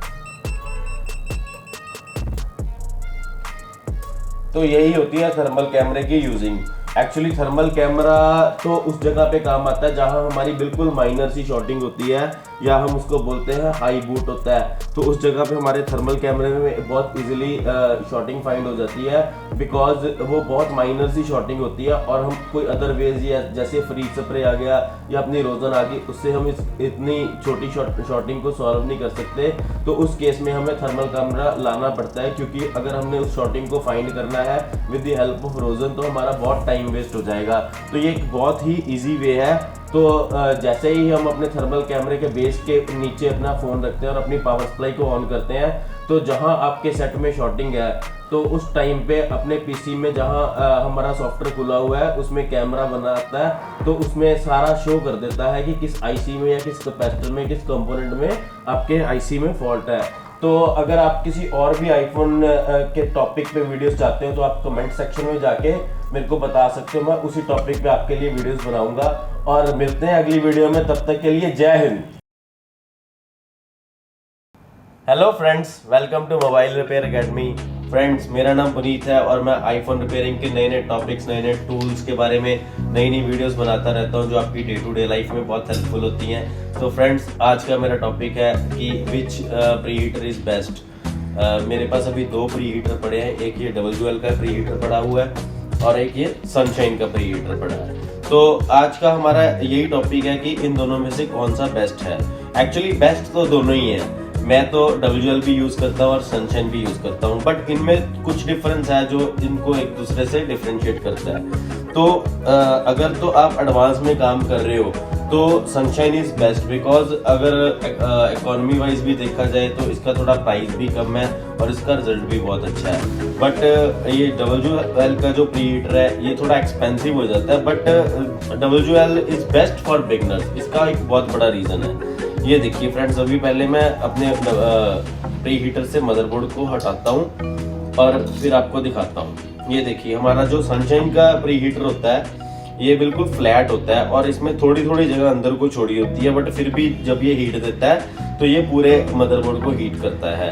तो यही होती है थर्मल कैमरे की यूजिंग। एक्चुअली थर्मल कैमरा तो उस जगह पे काम आता है जहां हमारी बिल्कुल माइनर सी शॉर्टिंग होती है या हम उसको बोलते हैं हाई बूट होता है। तो उस जगह पे हमारे थर्मल कैमरे में बहुत इजीली शॉर्टिंग फाइंड हो जाती है, बिकॉज वो बहुत माइनर सी शॉर्टिंग होती है और हम कोई अदर वेज या जैसे फ्रीज स्प्रे आ गया या अपनी रोजन आ गई उससे हम इतनी छोटी शॉर्टिंग को सॉल्व नहीं कर सकते। तो उस केस में हमें थर्मल कैमरा लाना पड़ता है, क्योंकि अगर हमने उस शॉर्टिंग को फाइंड करना है विद द हेल्प ऑफ रोजन तो हमारा बहुत टाइम वेस्ट हो जाएगा। तो ये एक बहुत ही ईजी वे है। तो जैसे ही हम अपने थर्मल कैमरे के बेस के नीचे अपना फ़ोन रखते हैं और अपनी पावर सप्लाई को ऑन करते हैं, तो जहां आपके सेट में शॉर्टिंग है तो उस टाइम पे अपने पीसी में जहां हमारा सॉफ्टवेयर खुला हुआ है उसमें कैमरा बना आता है। तो उसमें सारा शो कर देता है कि किस आईसी में या किस कैपेसिटर में, किस कंपोनेंट में आपके आईसी में फॉल्ट है। तो अगर आप किसी और भी आईफोन के टॉपिक पे वीडियोस चाहते हो तो आप कमेंट सेक्शन में जाके मेरे को बता सकते हो, मैं उसी टॉपिक पे आपके लिए वीडियोस बनाऊंगा। और मिलते हैं अगली वीडियो में, तब तक के लिए जय हिंद। Hello friends, welcome to mobile repair academy. Friends, मेरा नाम पुनीत है और मैं आईफोन रिपेयरिंग के नए नए टॉपिक्स, नए नए टूल्स के बारे में नई नई वीडियोस बनाता रहता हूं जो आपकी डे टू डे लाइफ में बहुत हेल्पफुल होती हैं। तो फ्रेंड्स, आज का मेरा टॉपिक है कि विच प्री हीटर इज़ बेस्ट। मेरे पास अभी 2 प्री हीटर पड़े हैं। एक ये डबल ज्वेल का प्री हीटर पड़ा हुआ है और एक ये सनशाइन का प्री हीटर पड़ा है। तो आज का हमारा यही टॉपिक है कि इन दोनों में से कौन सा बेस्ट है। एक्चुअली बेस्ट तो दोनों ही है, मैं तो WL भी यूज़ करता हूँ और सनशाइन भी यूज़ करता हूँ, बट इनमें कुछ डिफरेंस है जो इनको एक दूसरे से डिफरेंशिएट करता है। तो अगर तो आप एडवांस में काम कर रहे हो तो सनशाइन इज़ बेस्ट, बिकॉज अगर इकोनॉमी वाइज भी देखा जाए तो इसका थोड़ा प्राइस भी कम है और इसका रिजल्ट भी बहुत अच्छा है। बट ये WL का जो प्री हीटर है ये थोड़ा एक्सपेंसिव हो जाता है, but WL is best for beginners. इसका एक बहुत बड़ा रीज़न है। ये देखिए फ्रेंड्स, अभी पहले मैं अपने प्री हीटर से मदरबोर्ड को हटाता हूँ और फिर आपको दिखाता हूँ। ये देखिए हमारा जो सनशाइन का प्री हीटर होता है ये बिल्कुल फ्लैट होता है और इसमें थोड़ी थोड़ी जगह अंदर को छोड़ी होती है, बट फिर भी जब ये हीट देता है तो ये पूरे मदरबोर्ड को हीट करता है।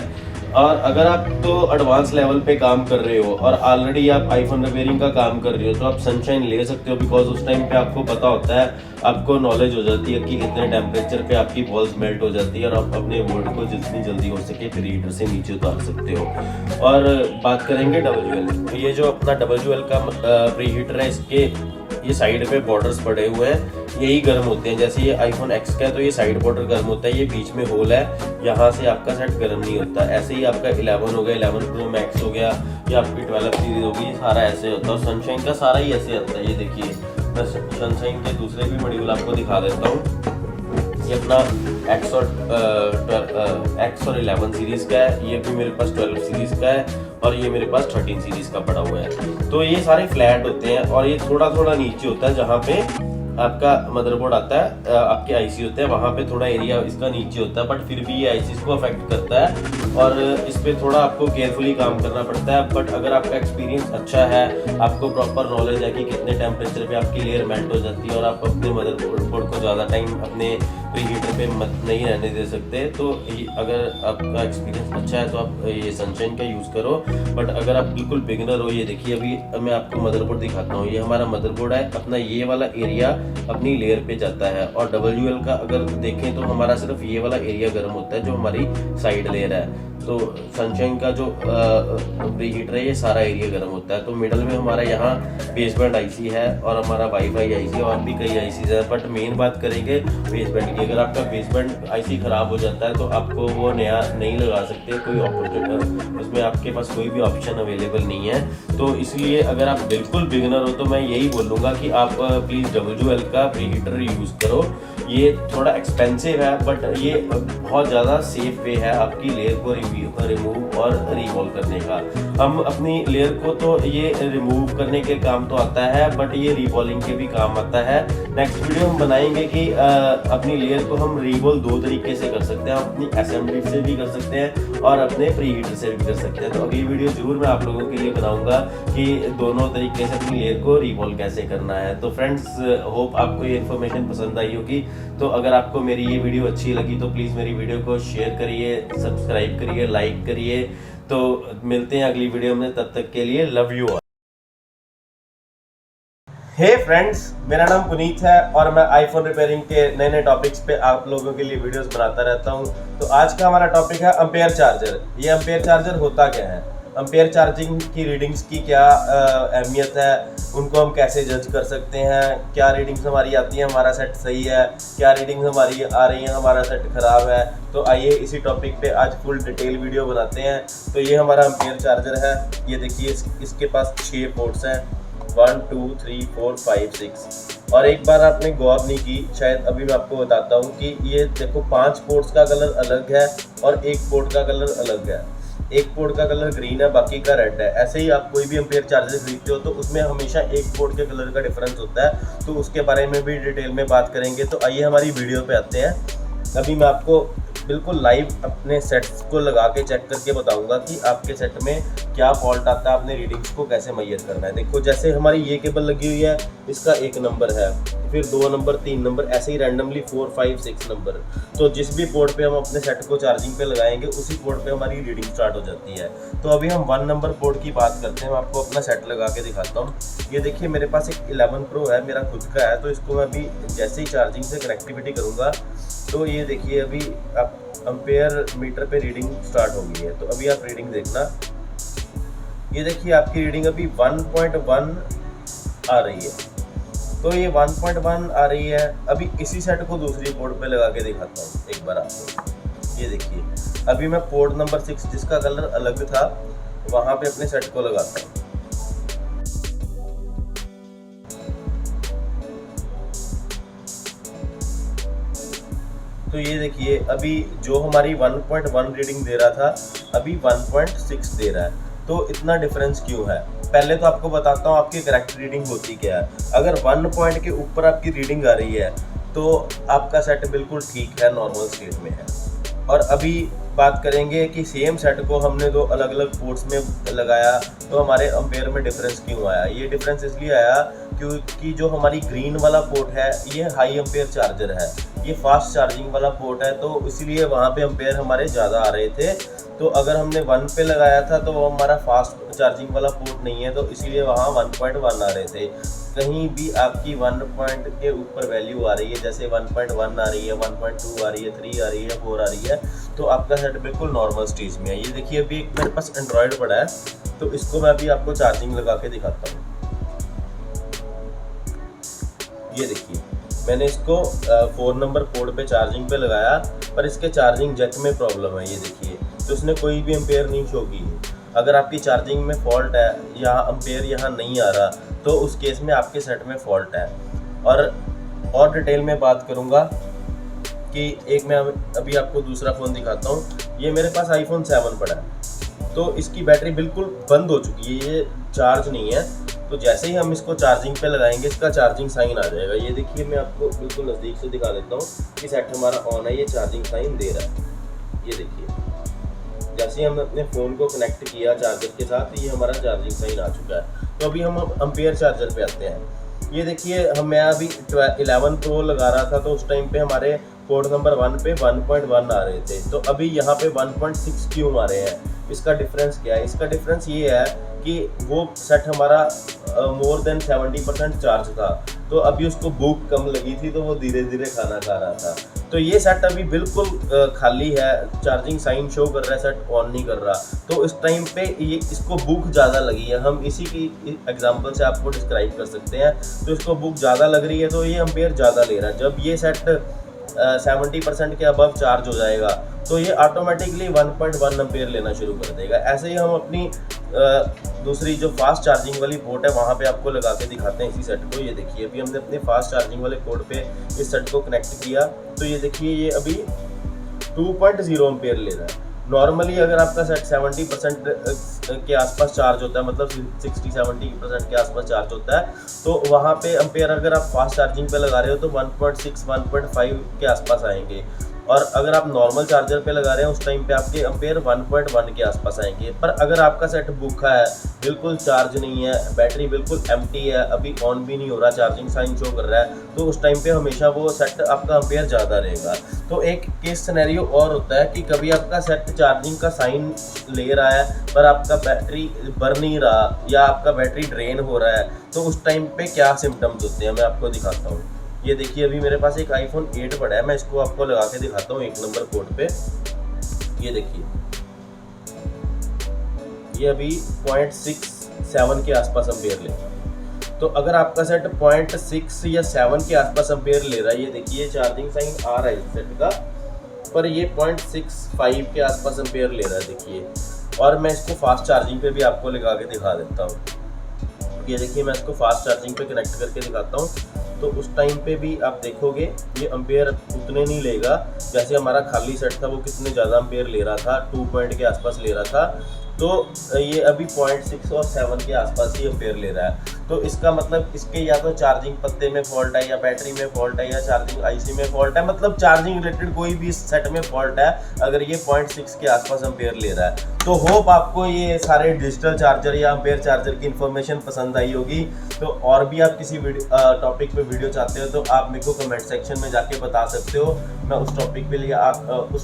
और अगर आप तो एडवांस लेवल पे काम कर रहे हो और ऑलरेडी आप आईफोन रिपेयरिंग का काम कर रहे हो तो आप सनशाइन ले सकते हो, बिकॉज उस टाइम पे आपको पता होता है, आपको नॉलेज हो जाती है कि इतने टेम्परेचर पे आपकी बॉल्स मेल्ट हो जाती है और आप अपने बोर्ड को जितनी जल्दी हो सके प्री हीटर से नीचे उतार सकते हो। और बात करेंगे WL, तो ये जो अपना WL का प्री हीटर है इसके ये साइड पे बॉर्डर्स पड़े हुए हैं, यही गर्म होते हैं। जैसे ये आईफोन X का है तो ये साइड बॉर्डर गर्म होता है, ये बीच में होल है, यहाँ से आपका सेट गर्म नहीं होता। ऐसे ही आपका 11 हो गया, 11 Pro Max हो गया, या आपकी 12 सीरीज होगी, ये सारा ऐसे होता है। और सनशाइन का सारा ही ऐसे आता है। ये देखिए मैं सनशाइन के दूसरे भी मॉड्यूल आपको दिखा देता हूँ। ये अपना X और 11 सीरीज का है, ये भी मेरे पास 12 सीरीज का है और ये मेरे पास 13 सीरीज का पड़ा हुआ है। तो ये सारे फ्लैट होते हैं और ये थोड़ा थोड़ा नीचे होता है, जहाँ पे आपका मदरबोर्ड आता है, आपके आईसी होते हैं, वहाँ पे थोड़ा एरिया इसका नीचे होता है, बट फिर भी ये आईसी को अफेक्ट करता है और इस पे थोड़ा आपको केयरफुली काम करना पड़ता है। बट अगर आपका एक्सपीरियंस अच्छा है, आपको प्रॉपर नॉलेज है कि कितने टेम्परेचर पे आपकी लेयर मेल्ट हो जाती है और आप अपने मदरबोर्ड को ज़्यादा टाइम अपने प्री हीटर पे नहीं रहने दे सकते, तो अगर आपका एक्सपीरियंस अच्छा है तो आप ये सनशाइन का यूज़ करो। बट अगर आप बिल्कुल बिगिनर हो, ये देखिए अभी मैं आपको मदरबोर्ड दिखाता हूँ। ये हमारा मदरबोर्ड है, अपना ये वाला एरिया अपनी लेयर पे जाता है और WL का अगर देखें तो हमारा सिर्फ ये वाला एरिया गर्म होता है जो हमारी साइड लेयर है। तो सनशाइन का जो प्री हीटर है ये सारा एरिया गर्म होता है। तो मिडल में हमारा यहाँ बेसबैंड आईसी है और हमारा वाईफाई आईसी और भी कई आईसी है, बट मेन बात करेंगे बेसबैंड की। अगर आपका बेसबैंड आईसी खराब हो जाता है तो आपको वो नया नहीं लगा सकते, कोई ऑपरेटर उसमें आपके पास कोई भी ऑप्शन अवेलेबल नहीं है। तो इसलिए अगर आप बिल्कुल बिगिनर हो तो मैं यही बोलूँगा कि आप प्लीज़ WL का प्री हीटर यूज़ करो। ये थोड़ा एक्सपेंसिव है बट ये बहुत ज़्यादा सेफ वे है आपकी लेयर को रिमूव और रिवॉल्व करने का। हम अपनी लेयर को तो ये रिमूव करने के काम तो आता है, बट ये रिवॉल्विंग के भी काम आता है। नेक्स्ट वीडियो हम बनाएंगे कि अपनी लेयर को हम रिवॉल्व दो तरीके से कर सकते हैं, हम अपनी असेंबली से भी कर सकते हैं और अपने प्री हीटर से भी कर सकते हैं। तो अगली वीडियो जरूर मैं आप लोगों के लिए बनाऊंगा कि दोनों तरीके से अपनी लेयर को रिवॉल्व कैसे करना है। तो फ्रेंड्स, होप आपको ये इन्फॉर्मेशन पसंद आई होगी। तो अगर आपको मेरी ये वीडियो अच्छी लगी तो प्लीज़ मेरी वीडियो को शेयर करिए, सब्सक्राइब करिए, लाइक करिए। तो मिलते हैं अगली वीडियो में, तब तक के लिए love you all. Hey friends, मेरा नाम पुनीत है और मैं आईफोन रिपेयरिंग के नए नए टॉपिक्स पे आप लोगों के लिए वीडियोस बनाता रहता हूँ। तो आज का हमारा टॉपिक है एम्पेयर चार्जर। ये एम्पेयर चार्जर होता क्या है, एम्पेयर चार्जिंग की रीडिंग्स की क्या अहमियत है, उनको हम कैसे जज कर सकते हैं, क्या रीडिंग्स हमारी आती है हमारा सेट सही है, क्या रीडिंग्स हमारी आ रही हैं हमारा सेट ख़राब है। तो आइए इसी टॉपिक पे आज फुल डिटेल वीडियो बनाते हैं। तो ये हमारा एम्पेयर चार्जर है, ये देखिए इसके पास 6 पोर्ट्स हैं, 1 2 3 4 5 6। और एक बार आपने गौर नहीं की, शायद अभी मैं आपको बताता हूँ कि ये देखो 5 पोर्ट्स का कलर अलग है और एक पोर्ट का कलर अलग है। एक पोर्ट का कलर ग्रीन है, बाकी का रेड है। ऐसे ही आप कोई भी एम्पेयर चार्जर खरीदते हो तो उसमें हमेशा एक पोर्ट के कलर का डिफरेंस होता है, तो उसके बारे में भी डिटेल में बात करेंगे। तो आइए हमारी वीडियो पे आते हैं। अभी मैं आपको बिल्कुल लाइव अपने सेट्स को लगा के चेक करके बताऊंगा कि आपके सेट में क्या फॉल्ट आता है, अपने रीडिंग्स को कैसे मेजर करना है। देखो जैसे हमारी ये केबल लगी हुई है, इसका 1 नंबर है, फिर 2 नंबर, 3 नंबर, ऐसे ही रैंडमली 4 5 6 नंबर। तो जिस भी पोर्ट पे हम अपने सेट को चार्जिंग पे लगाएंगे उसी पोर्ट पे हमारी रीडिंग स्टार्ट हो जाती है। तो अभी हम 1 नंबर पोर्ट की बात करते हैं। मैं आपको अपना सेट लगा के दिखाता हूँ। ये देखिए मेरे पास एक 11 Pro है, मेरा खुद का है। तो इसको मैं अभी जैसे ही चार्जिंग से कनेक्टिविटी करूँगा तो ये देखिए अभी आप एम्पेयर मीटर पे रीडिंग स्टार्ट हो गई है। तो अभी आप रीडिंग देखना, ये देखिए आपकी रीडिंग अभी 1.1 आ रही है। तो ये 1.1 आ रही है। अभी इसी सेट को दूसरी पोर्ट पे लगा के दिखाता हूँ एक बार आपको। ये देखिए, अभी मैं पोर्ट नंबर 6 जिसका कलर अलग था वहाँ पे अपने सेट को लगाता हूँ। तो ये देखिए, अभी जो हमारी 1.1 रीडिंग दे रहा था अभी 1.6 दे रहा है। तो इतना डिफरेंस क्यों है? पहले तो आपको बताता हूँ आपकी करेक्ट रीडिंग होती क्या है। अगर 1 पॉइंट के ऊपर आपकी रीडिंग आ रही है तो आपका सेट बिल्कुल ठीक है, नॉर्मल स्टेट में है। और अभी बात करेंगे कि सेम सेट को हमने दो अलग अलग पोर्ट्स में लगाया तो हमारे एम्पेयर में डिफरेंस क्यों आया। ये डिफरेंस इसलिए आया क्योंकि जो हमारी ग्रीन वाला पोर्ट है ये हाई एम्पेयर चार्जर है, ये फास्ट चार्जिंग वाला पोर्ट है, तो इसीलिए वहाँ पे एम्पेयर हमारे ज़्यादा आ रहे थे। तो अगर हमने 1 पे लगाया था तो वो हमारा फास्ट चार्जिंग वाला पोर्ट नहीं है, तो इसीलिए वहाँ 1.1 आ रहे थे। कहीं भी आपकी 1 पॉइंट के ऊपर वैल्यू आ रही है, जैसे 1.1 आ रही है, 1.2 आ रही है, 3 आ रही है, 4 आ रही है, तो आपका सेट बिल्कुल नॉर्मल स्टेज में है। ये देखिए, अभी एक मेरे पास एंड्रॉयड पड़ा है तो इसको मैं अभी आपको चार्जिंग लगा के दिखाता हूँ। ये देखिए, मैंने इसको 4 नंबर पोर्ट पे चार्जिंग पे लगाया, पर इसके चार्जिंग जैक में प्रॉब्लम है। ये देखिए, तो इसने कोई भी एम्पेयर नहीं शो की है। अगर आपकी चार्जिंग में फॉल्ट है या एम्पेयर यहाँ नहीं आ रहा तो उस केस में आपके सेट में फॉल्ट है। और डिटेल में बात करूँगा कि एक मैं अभी आपको दूसरा फ़ोन दिखाता हूँ। ये मेरे पास iPhone 7 पड़ा है, तो इसकी बैटरी बिल्कुल बंद हो चुकी है, ये चार्ज नहीं है। तो जैसे ही हम इसको चार्जिंग पे लगाएंगे इसका चार्जिंग साइन आ जाएगा। ये देखिए, मैं आपको बिल्कुल नज़दीक से दिखा देता हूँ कि सेट हमारा ऑन है, ये चार्जिंग साइन दे रहा है। ये देखिए, जैसे ही हमने अपने फ़ोन को कनेक्ट किया चार्जर के साथ ये हमारा चार्जिंग साइन आ चुका है। तो अभी हम एम्पेयर चार्जर पे आते हैं। ये देखिए, मैं अभी 11 प्रो लगा रहा था तो उस टाइम पे हमारे पोर्ट नंबर 1 पे 1.1 आ रहे थे, तो अभी यहाँ पे 1.6 क्यों आ रहे हैं? इसका डिफरेंस क्या है? इसका डिफरेंस ये है कि वो सेट हमारा मोर देन 70% चार्ज था, तो अभी उसको भूख कम लगी थी तो वो धीरे धीरे खाना खा रहा था। तो ये सेट अभी बिल्कुल खाली है, चार्जिंग साइन शो कर रहा है, सेट ऑन नहीं कर रहा। तो इस टाइम पे ये इसको भूख ज़्यादा लगी है, हम इसी की एग्जांपल से आपको डिस्क्राइब कर सकते हैं। तो इसको भूख ज़्यादा लग रही है तो ये एम्पेयर ज़्यादा ले रहा है। जब ये सेट 70% के अबव चार्ज हो जाएगा तो ये ऑटोमेटिकली 1.1 एम्पेयर लेना शुरू कर देगा। ऐसे ही हम अपनी दूसरी जो फास्ट चार्जिंग वाली पोर्ट है वहाँ पे आपको लगा के दिखाते हैं इसी सेट को। ये देखिए, अभी हमने अपने फास्ट चार्जिंग वाले पोर्ट पे इस सेट को कनेक्ट किया तो ये देखिए, ये अभी 2.0 एम्पेयर ले रहा है। नॉर्मली अगर आपका सेट 70% के आसपास चार्ज होता है, मतलब 60-70% के आसपास चार्ज होता है, तो वहाँ पे एम्पेयर अगर आप फास्ट चार्जिंग पे लगा रहे हो तो 1.6-1.5 के आसपास आएंगे। और अगर आप नॉर्मल चार्जर पे लगा रहे हैं उस टाइम पे आपके एम्पेयर 1.1 के आसपास आएंगे। पर अगर आपका सेट भूखा है, बिल्कुल चार्ज नहीं है, बैटरी बिल्कुल एम्प्टी है, अभी ऑन भी नहीं हो रहा, चार्जिंग साइन शो कर रहा है, तो उस टाइम पे हमेशा वो सेट आपका एम्पेयर ज़्यादा रहेगा। तो एक केस सिनेरियो और होता है कि कभी आपका सेट चार्जिंग का साइन ले रहा है पर आपका बैटरी भर नहीं रहा या आपका बैटरी ड्रेन हो रहा है, तो उस टाइम पे क्या सिम्टम्स होते हैं मैं आपको दिखाता हूँ। ये देखिए, अभी मेरे पास एक iPhone 8 पड़ा है, मैं इसको आपको लगा के दिखाता हूँ 1 नंबर पोर्ट पे। ये देखिए, ये अभी 0.67 के आसपास एम्पेयर ले रहा है। तो अगर आपका सेट 0.6 या 7 के आसपास एम्पेयर ले रहा है, ये देखिए चार्जिंग साइन आ रहा है इस सेट का, पर ये 0.65 के आसपास एम्पेयर ले रहा है। देखिए, और मैं इसको फास्ट चार्जिंग पे भी आपको लगा के दिखा देता हूँ। ये देखिए, मैं इसको फास्ट चार्जिंग पे कनेक्ट करके दिखाता हूँ तो उस टाइम पे भी आप देखोगे ये एम्पेयर उतने नहीं लेगा जैसे हमारा खाली सेट था, वो कितने ज़्यादा एम्पेयर ले रहा था, 2 पॉइंट के आसपास ले रहा था। तो ये अभी 0.6 और 7 के आसपास ही एम्पेयर ले रहा है। तो इसका मतलब इसके या तो चार्जिंग पत्ते में फॉल्ट है या बैटरी में फॉल्ट है या चार्जिंग आईसी में फॉल्ट है, मतलब चार्जिंग रिलेटेड कोई भी सेट में फॉल्ट है अगर ये 0.6 के आसपास एम्पेयर ले रहा है। तो होप आपको ये सारे डिजिटल चार्जर या एम्पेयर चार्जर की इन्फॉर्मेशन पसंद आई होगी। तो और भी आप किसी टॉपिक पे वीडियो चाहते हो तो आप मेरे को कमेंट सेक्शन में जाके बता सकते हो, मैं उस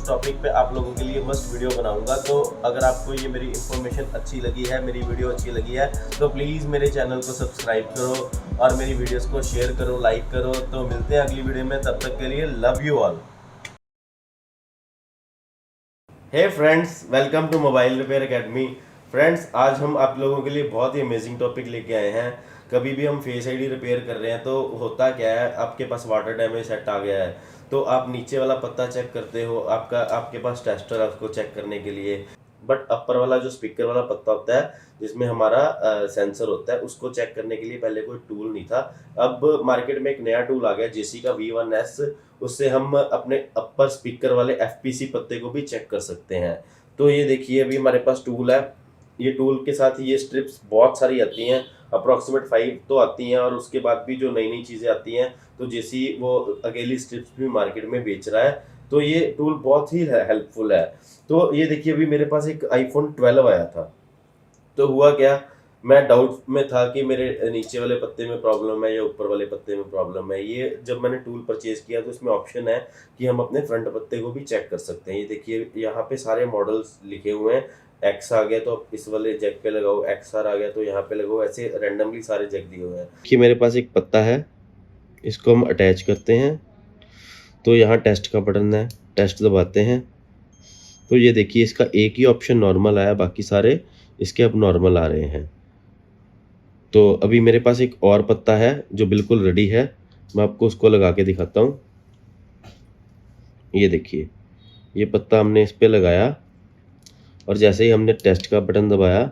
टॉपिक पे आप लोगों के लिए मस्त वीडियो बनाऊंगा। तो अगर आपको ये मेरी इन्फॉर्मेशन अच्छी लगी है, मेरी वीडियो अच्छी लगी है, तो प्लीज़ मेरे चैनल को सब्सक्राइब करो और मेरी वीडियोस को शेयर करो, लाइक करो। तो मिलते हैं अगली वीडियो में, तब तक के लिए love you all. Hey friends, welcome to mobile repair academy. Friends, आज हम आप लोगों के लिए बहुत ही अमेजिंग टॉपिक लेके आए हैं। कभी भी हम फेस आईडी रिपेयर कर रहे हैं तो होता क्या है, आपके पास वाटर डैमेज सेट आ गया है तो आप नीचे वाला पत्ता चेक करते हो, आपके पास टेस्टर है उसको चेक करने के लिए, बट अपर वाला जो स्पीकर वाला पत्ता होता है जिसमें हमारा सेंसर होता है उसको चेक करने के लिए पहले कोई टूल नहीं था। अब मार्केट में एक नया टूल आ गया जेसी का V1S, उससे हम अपने अपर स्पीकर वाले FPC पत्ते को भी चेक कर सकते हैं। तो ये देखिए अभी हमारे पास टूल है, ये टूल के साथ ये स्ट्रिप्स बहुत सारी आती हैं, अप्रॉक्सीमेट 5 तो आती हैं, और उसके बाद भी जो नई नई चीज़ें आती हैं तो जैसी वो अकेली स्ट्रिप्स भी मार्केट में बेच रहा है, तो ये टूल बहुत ही हेल्पफुल है। तो ये देखिए अभी मेरे पास एक iPhone 12 आया था, तो हुआ क्या, मैं डाउट में था कि मेरे नीचे वाले पत्ते में प्रॉब्लम है या ऊपर वाले पत्ते में प्रॉब्लम है। ये जब मैंने टूल परचेज किया तो इसमें ऑप्शन है कि हम अपने फ्रंट पत्ते को भी चेक कर सकते हैं। ये देखिए यहाँ पे सारे मॉडल्स लिखे हुए हैं, एक्स आ गया तो इस वाले जैक पे लगाओ, XR आ गया तो यहाँ पे लगाओ, ऐसे रैंडमली सारे जैक दिए हुए हैं। कि मेरे पास एक पत्ता है, इसको हम अटैच करते हैं तो यहाँ टेस्ट का बटन है, टेस्ट दबाते हैं तो ये देखिए इसका एक ही ऑप्शन नॉर्मल आया, बाकी सारे इसके अब नॉर्मल आ रहे हैं। तो अभी मेरे पास एक और पत्ता है जो बिल्कुल रेडी है, मैं आपको उसको लगा के दिखाता हूँ। ये देखिए ये पत्ता हमने इस पे लगाया और जैसे ही हमने टेस्ट का बटन दबाया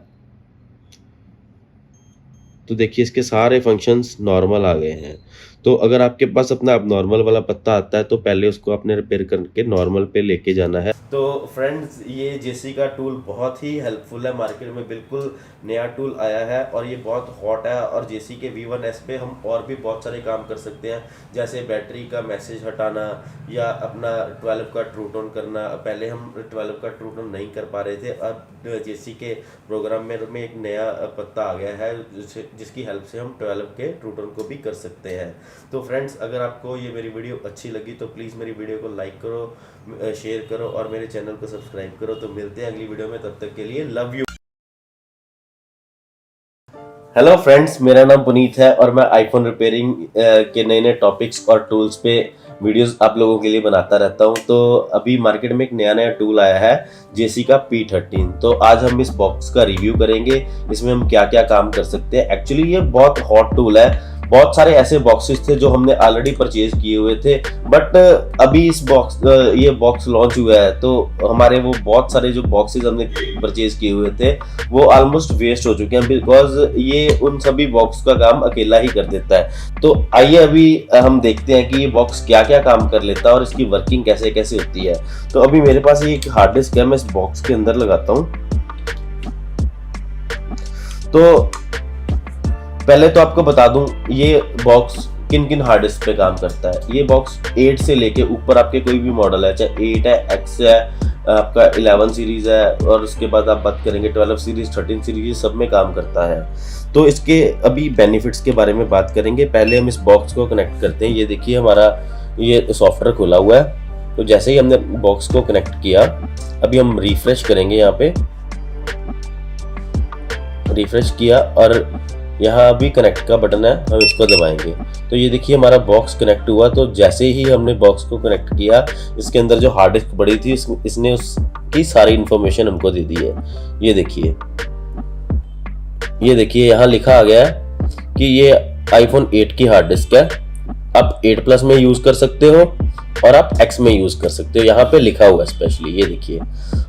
तो देखिए इसके सारे फंक्शंस नॉर्मल आ गए हैं। तो अगर आपके पास अपना नॉर्मल वाला पत्ता आता है तो पहले उसको आपने रिपेयर करके नॉर्मल पे लेके जाना है। तो फ्रेंड्स ये जेसी का टूल बहुत ही हेल्पफुल है, मार्केट में बिल्कुल नया टूल आया है और ये बहुत हॉट है, और जेसी के V1S पे हम और भी बहुत सारे काम कर सकते हैं, जैसे बैटरी का मैसेज हटाना या अपना 12 का ट्रू टोन करना। पहले हम 12 का ट्रू टोन नहीं कर पा रहे थे, अब जेसी के प्रोग्राम में एक नया पत्ता आ गया है जिसकी हेल्प से हम 12 के ट्रू टोन को भी कर सकते हैं। तो फ्रेंड्स अगर आपको ये मेरी वीडियो अच्छी लगी तो प्लीज़ मेरी वीडियो को लाइक करो, शेयर करो और मेरे चैनल को सब्सक्राइब करो। तो मिलते हैं अगली वीडियो में, तब तक के लिए लव यू। हेलो फ्रेंड्स, मेरा नाम पुनीत है और मैं आईफोन रिपेयरिंग के नए नए टॉपिक्स और टूल्स पे वीडियोस आप लोगों के लिए बनाता रहता हूं। तो अभी मार्केट में एक नया टूल आया है जेसी का P13, तो आज हम इस बॉक्स का रिव्यू करेंगे, इसमें हम क्या क्या काम कर सकते हैं। एक्चुअली ये बहुत हॉट टूल है, बहुत सारे ऐसे बॉक्सेस थे जो हमने ऑलरेडी परचेज किए हुए थे, बट अभी ये बॉक्स लॉन्च हुआ है तो हमारे वो बहुत सारे जो बॉक्सेस हमने परचेज किए हुए थे वो ऑलमोस्ट वेस्ट हो चुके हैं, बिकॉज ये उन सभी बॉक्स का काम अकेला ही कर देता है। तो आइए अभी हम देखते हैं कि ये बॉक्स क्या क्या काम कर लेता है और इसकी वर्किंग कैसे कैसे होती है। तो अभी मेरे पास एक हार्ड डिस्क है, मैं इस बॉक्स के अंदर लगाता हूँ। तो पहले तो आपको बता दूं ये बॉक्स किन किन हार्ड डिस्क पे काम करता है। ये बॉक्स 8 से लेके ऊपर आपके कोई भी मॉडल है, चाहे 8 है, X है, आपका 11 सीरीज है, और उसके बाद आप बात करेंगे 12 सीरीज, 13 सीरीज, सब में काम करता है। तो इसके अभी बेनिफिट्स के बारे में बात करेंगे। पहले हम इस बॉक्स को कनेक्ट करते हैं। ये देखिए हमारा ये सॉफ्टवेयर खुला हुआ है, तो जैसे ही हमने बॉक्स को कनेक्ट किया, अभी हम रिफ्रेश करेंगे, यहाँ पे रिफ्रेश किया और यहाँ अभी कनेक्ट का बटन है, हम इसको दबाएंगे तो ये देखिए हमारा बॉक्स कनेक्ट हुआ। तो जैसे ही हमने बॉक्स को कनेक्ट किया, इसके अंदर जो हार्ड डिस्क पड़ी थी इसने उसकी सारी इंफॉर्मेशन हमको दे दी है। ये देखिए यहाँ लिखा आ गया है कि ये आईफोन 8 की हार्ड डिस्क है, आप 8 प्लस में यूज कर सकते हो और आप X में यूज कर सकते हो, यहाँ पे लिखा हुआ है स्पेशली, ये देखिए।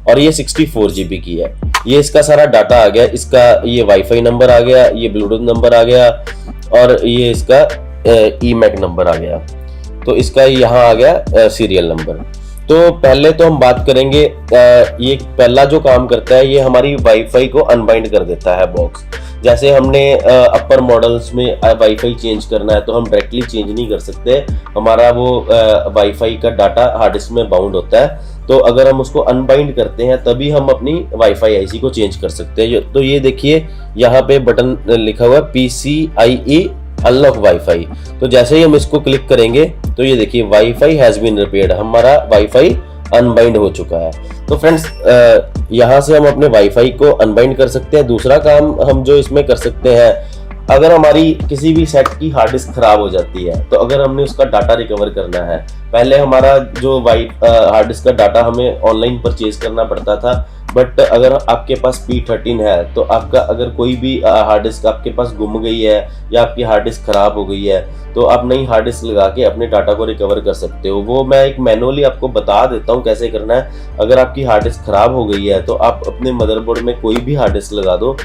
और ये 64 GB की है। ये इसका सारा डाटा आ गया, इसका ये वाईफाई नंबर आ गया, ये ब्लूटूथ नंबर आ गया और ये इसका ईमैक नंबर आ गया। तो इसका यहाँ आ गया सीरियल नंबर। तो पहले तो हम बात करेंगे, ये पहला जो काम करता है ये हमारी वाईफाई को अनबाइंड कर देता है बॉक्स। जैसे हमने अपर मॉडल्स में वाईफाई चेंज करना है तो हम डायरेक्टली चेंज नहीं कर सकते, हमारा वो वाईफाई का डाटा हार्ड डिस्क में बाउंड होता है। तो अगर हम उसको अनबाइंड करते हैं तभी हम अपनी वाईफाई आईसी को चेंज कर सकते हैं। तो ये देखिए यहाँ पे बटन लिखा हुआ है PCIe अनलॉक वाईफाई। तो जैसे ही हम इसको क्लिक करेंगे तो ये देखिए वाईफाई हैज बीन रिपेयर्ड, हमारा वाईफाई अनबाइंड हो चुका है। तो फ्रेंड्स यहाँ से हम अपने वाईफाई को अनबाइंड कर सकते हैं। दूसरा काम हम जो इसमें कर सकते हैं, अगर हमारी किसी भी सेट की हार्ड डिस्क खराब हो जाती है, तो अगर हमने उसका डाटा रिकवर करना है, पहले हमारा जो हार्ड डिस्क का डाटा हमें ऑनलाइन परचेज करना पड़ता था, बट अगर आपके पास P13 है तो आपका अगर कोई भी हार्ड डिस्क आपके पास गुम गई है या आपकी हार्ड डिस्क खराब हो गई है, तो आप नई हार्ड डिस्क लगा के अपने डाटा को रिकवर कर सकते हो। वो मैं एक मैनुअली आपको बता देता हूँ कैसे करना है। अगर आपकी हार्ड डिस्क खराब हो गई है तो आप अपने मदरबोर्ड में कोई भी हार्ड डिस्क लगा दो,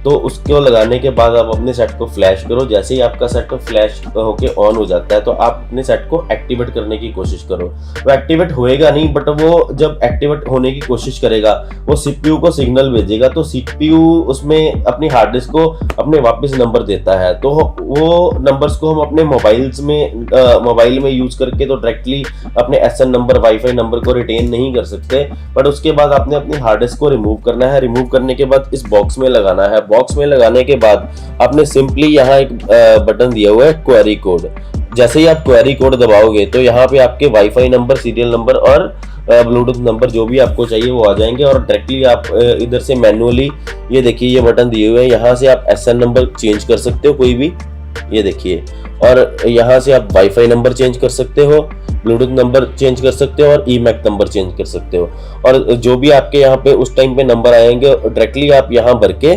तो उसको लगाने के बाद आप अपने सेट को फ्लैश करो। जैसे ही आपका सेट फ्लैश होके ऑन हो जाता है, तो आप अपने सेट को एक्टिवेट करने की कोशिश करो। वो एक्टिवेट होएगा नहीं, बट वो जब एक्टिवेट होने की कोशिश करेगा, वो सीपीयू को सिग्नल भेजेगा, तो सीपीयू उसमें अपनी हार्ड डिस्क को अपने वापस नंबर देता है। तो वो नंबर्स को हम अपने मोबाइल में यूज करके तो डायरेक्टली अपने एसएन नंबर, वाईफाई नंबर को रिटेन नहीं कर सकते, बट उसके बाद आपने अपनी हार्ड डिस्क को रिमूव करना है। रिमूव करने के बाद इस बॉक्स में लगाना है। बॉक्स में लगाने के बाद आपने सिंपली यहाँ एक बटन दिया हुआ है क्वेरी कोड। जैसे ही आप क्वेरी कोड दबाओगे तो यहाँ पे आपके वाईफाई नंबर, सीरियल नंबर और ब्लूटूथ नंबर जो भी आपको चाहिए वो आ जाएंगे, और डायरेक्टली आप इधर से मैनुअली, ये देखिए ये बटन दिए हुए हैं, यहाँ से आप एसएन नंबर चेंज कर सकते हो कोई भी, ये देखिए, और यहाँ से आप वाईफाई नंबर चेंज कर सकते हो, ब्लूटूथ नंबर चेंज कर सकते हो और ईमैक नंबर चेंज कर सकते हो। और जो भी आपके यहाँ पे उस टाइम पे नंबर आएंगे, डायरेक्टली आप यहाँ भर के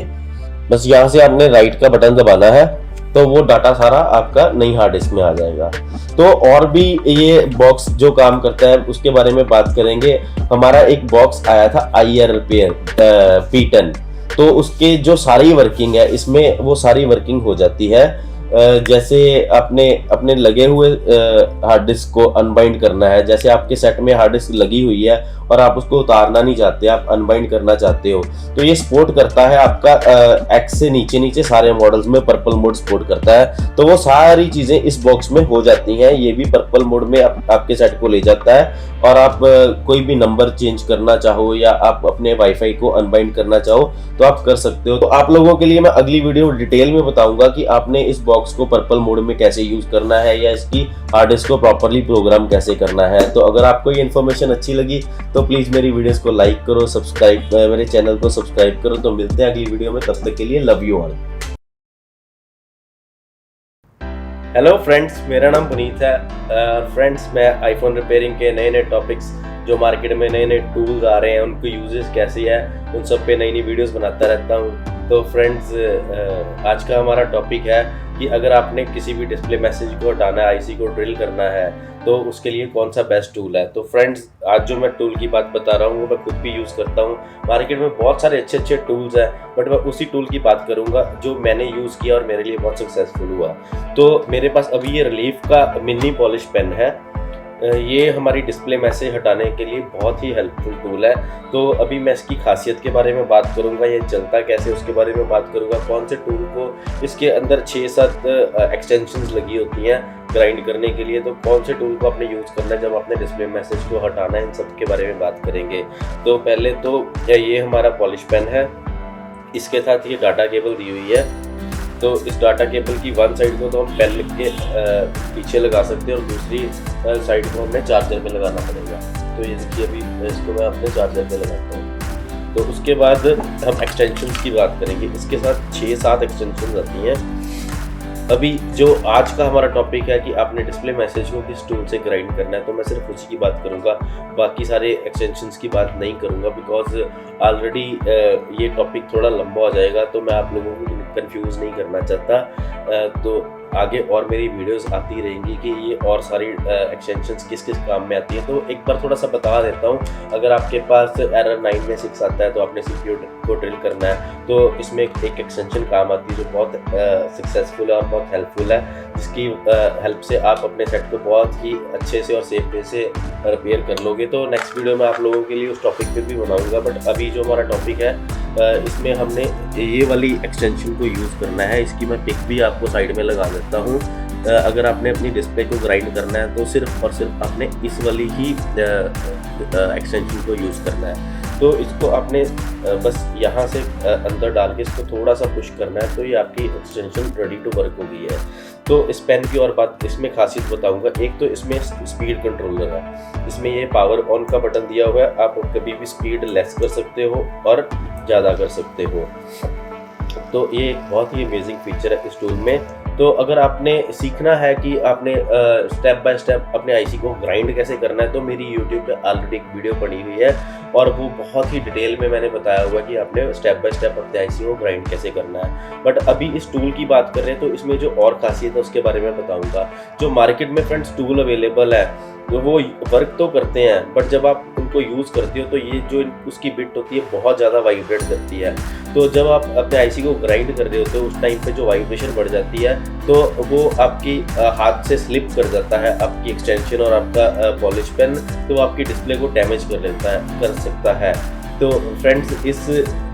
बस यहाँ से आपने राइट का बटन दबाना है, तो वो डाटा सारा आपका नई हार्ड डिस्क में आ जाएगा। तो और भी ये बॉक्स जो काम करता है उसके बारे में बात करेंगे। हमारा एक बॉक्स आया था IR रिपेयर P10, तो उसके जो सारी वर्किंग है इसमें वो सारी वर्किंग हो जाती है। जैसे आपने अपने लगे हुए हार्ड डिस्क को अनबाइंड करना है। जैसे आपके सेट में हार्ड डिस्क लगी हुई है और आप उसको उतारना नहीं चाहते, आप अनबाइंड करना चाहते हो, तो ये सपोर्ट करता है आपका X से नीचे सारे मॉडल्स में पर्पल मोड सपोर्ट करता है। तो वो सारी चीजें इस बॉक्स में हो जाती हैं। ये भी पर्पल मोड में आपके सेट को ले जाता है, और आप कोई भी नंबर चेंज करना चाहो या आप अपने वाईफाई को अनबाइंड करना चाहो तो आप कर सकते हो। तो आप लोगों के लिए मैं अगली वीडियो डिटेल में बताऊंगा कि आपने इस बॉक्स को पर्पल मोड में कैसे यूज करना है या इसकी हार्ड डिस्क को प्रॉपरली प्रोग्राम कैसे करना है। तो अगर आपको ये इन्फॉर्मेशन अच्छी लगी तो प्लीज मेरी वीडियोस को लाइक करो, मेरे चैनल को सब्सक्राइब करो। तो मिलते हैं अगली वीडियो में, तब तक के लिए love you all. Hello friends, मेरा नाम पुनीत है। फ्रेंड्स, मैं आईफोन रिपेयरिंग के नए नए टॉपिक्स जो मार्केट में नए नए टूल्स आ रहे हैं उनको यूजेस कैसी है उन सब पे नई नई वीडियोस बनाता रहता हूँ। तो फ्रेंड्स, आज का हमारा टॉपिक है कि अगर आपने किसी भी डिस्प्ले मैसेज को हटाना है, आईसी को ड्रिल करना है, तो उसके लिए कौन सा बेस्ट टूल है। तो फ्रेंड्स, आज जो मैं टूल की बात बता रहा हूँ वो मैं खुद भी यूज़ करता हूँ। मार्केट में बहुत सारे अच्छे अच्छे टूल्स हैं, बट मैं उसी टूल की बात करूँगा जो मैंने यूज़ किया और मेरे लिए बहुत सक्सेसफुल हुआ। तो मेरे पास अभी ये रिलीफ का मिनी पॉलिश पेन है। ये हमारी डिस्प्ले मैसेज हटाने के लिए बहुत ही हेल्पफुल टूल है। तो अभी मैं इसकी खासियत के बारे में बात करूंगा, ये चलता कैसे उसके बारे में बात करूंगा, कौन से टूल को, इसके अंदर 6-7 एक्सटेंशंस लगी होती हैं ग्राइंड करने के लिए, तो कौन से टूल को आपने यूज़ करना है जब आपने डिस्प्ले मैसेज को हटाना है, इन सब के बारे में बात करेंगे। तो पहले तो ये हमारा पॉलिश पेन है, इसके साथ ये डाटा केबल दी हुई है। तो इस डाटा केबल की वन साइड को तो हम पेन लिख के पीछे लगा सकते हैं और दूसरी साइड को हमें चार्जर पे लगाना पड़ेगा। तो ये देखिए, अभी इसको मैं अपने चार्जर पे लगाता हूँ। तो उसके बाद हम एक्सटेंशंस की बात करेंगे। इसके साथ 6-7 एक्सटेंशंस आती हैं। अभी जो आज का हमारा टॉपिक है कि आपने डिस्प्ले मैसेज को किस टूल से ग्राइंड करना है, तो मैं सिर्फ उसी की बात करूंगा, बाकी सारे एक्सटेंशंस की बात नहीं करूंगा, बिकॉज ऑलरेडी ये टॉपिक थोड़ा लंबा हो जाएगा, तो मैं आप लोगों को कंफ्यूज नहीं करना चाहता। तो आगे और मेरी वीडियोस आती रहेंगी कि ये और सारी एक्सटेंशंस किस किस काम में आती है। तो एक बार थोड़ा सा बता देता हूँ। अगर आपके पास एरर 9 में 6 आता है तो आपने सीपीयू को ड्रिल करना है, तो इसमें एक एक्सटेंशन काम आती है जो बहुत सक्सेसफुल है और बहुत हेल्पफुल है, जिसकी हेल्प से आप अपने सेट को बहुत ही अच्छे से और सेफ वे से रिपेयर कर लोगे। तो नेक्स्ट वीडियो में आप लोगों के लिए उस टॉपिक पे भी बनाऊंगा, बट अभी जो हमारा टॉपिक है इसमें हमने ये वाली एक्सटेंशन को यूज़ करना है। इसकी मैं पिक भी आपको साइड में लगा देता हूँ। अगर आपने अपनी डिस्प्ले को ग्राइंड करना है तो सिर्फ और सिर्फ आपने इस वाली ही एक्सटेंशन को यूज़ करना है। तो इसको आपने बस यहाँ से अंदर डाल के इसको थोड़ा सा पुश करना है, तो ये आपकी एक्सटेंशन रेडी टू वर्क हो गई है। तो इस पेन की और बात, इसमें खासियत बताऊंगा। एक तो इसमें स्पीड कंट्रोलर है, इसमें ये पावर ऑन का बटन दिया हुआ है, आप कभी भी स्पीड लेस कर सकते हो और ज़्यादा कर सकते हो। तो ये एक बहुत ही अमेजिंग फीचर है इस टूल में। तो अगर आपने सीखना है कि आपने स्टेप बाय स्टेप अपने आईसी को ग्राइंड कैसे करना है, तो मेरी यूट्यूब पे ऑलरेडी एक वीडियो बनी हुई है और वो बहुत ही डिटेल में मैंने बताया हुआ है कि आपने स्टेप बाय स्टेप अपने आईसी को ग्राइंड कैसे करना है। बट अभी इस टूल की बात कर रहे हैं तो इसमें जो और खासियत है उसके बारे में बताऊंगा। जो मार्केट में फ्रेंड्स टूल अवेलेबल है तो वो वर्क तो करते हैं, बट जब आप उनको यूज़ करते हो तो ये जो उसकी बिट होती है बहुत ज़्यादा वाइब्रेट करती है। तो जब आप अपने आईसी को ग्राइंड कर रहे होते हो उस टाइम पे जो वाइब्रेशन बढ़ जाती है तो वो आपकी हाथ से स्लिप कर जाता है आपकी एक्सटेंशन और आपका पॉलिश पेन, तो आपकी डिस्प्ले को डैमेज कर सकता है। तो फ्रेंड्स इस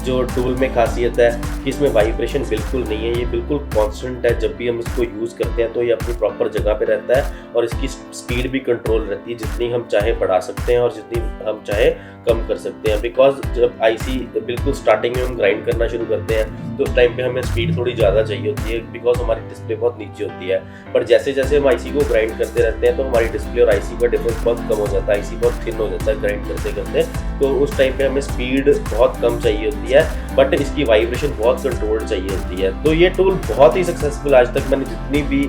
जो टूल में खासियत है कि इसमें वाइब्रेशन बिल्कुल नहीं है, ये बिल्कुल कांस्टेंट है। जब भी हम इसको यूज़ करते हैं तो ये अपनी प्रॉपर जगह पे रहता है और इसकी स्पीड भी कंट्रोल रहती है, जितनी हम चाहे बढ़ा सकते हैं और जितनी हम चाहे कम कर सकते हैं। बिकॉज जब आईसी बिल्कुल स्टार्टिंग में हम ग्राइंड करना शुरू करते हैं तो उस टाइम पे हमें स्पीड थोड़ी ज़्यादा चाहिए होती है, बिकॉज हमारी डिस्प्ले बहुत नीचे होती है। पर जैसे जैसे हम आईसी को ग्राइंड करते रहते हैं तो हमारी डिस्प्ले और आईसी का डिफरेंस बहुत कम हो जाता है, आईसी बहुत थिन हो जाता है ग्राइंड करते करते। तो उस टाइम पे हमें स्पीड बहुत कम चाहिए होती है, बट इसकी वाइब्रेशन बहुत कंट्रोल चाहिए होती है। तो ये टूल बहुत ही सक्सेसफुल, आज तक मैंने जितनी भी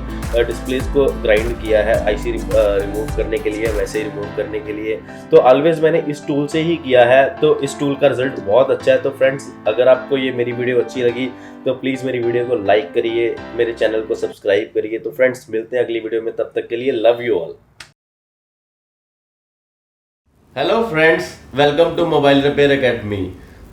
डिस्प्लेस को ग्राइंड किया है आईसी रिमूव करने के लिए, वैसे रिमूव करने के लिए, तो ऑलवेज मैंने इस टूल से ही किया है। तो इस टूल का रिजल्ट बहुत अच्छा है। तो फ्रेंड्स अगर आपको ये मेरी वीडियो अच्छी लगी तो प्लीज़ मेरी वीडियो को लाइक करिए, मेरे चैनल को सब्सक्राइब करिए। तो फ्रेंड्स मिलते हैं अगली वीडियो में, तब तक के लिए love you all. Hello friends, welcome to mobile repair academy.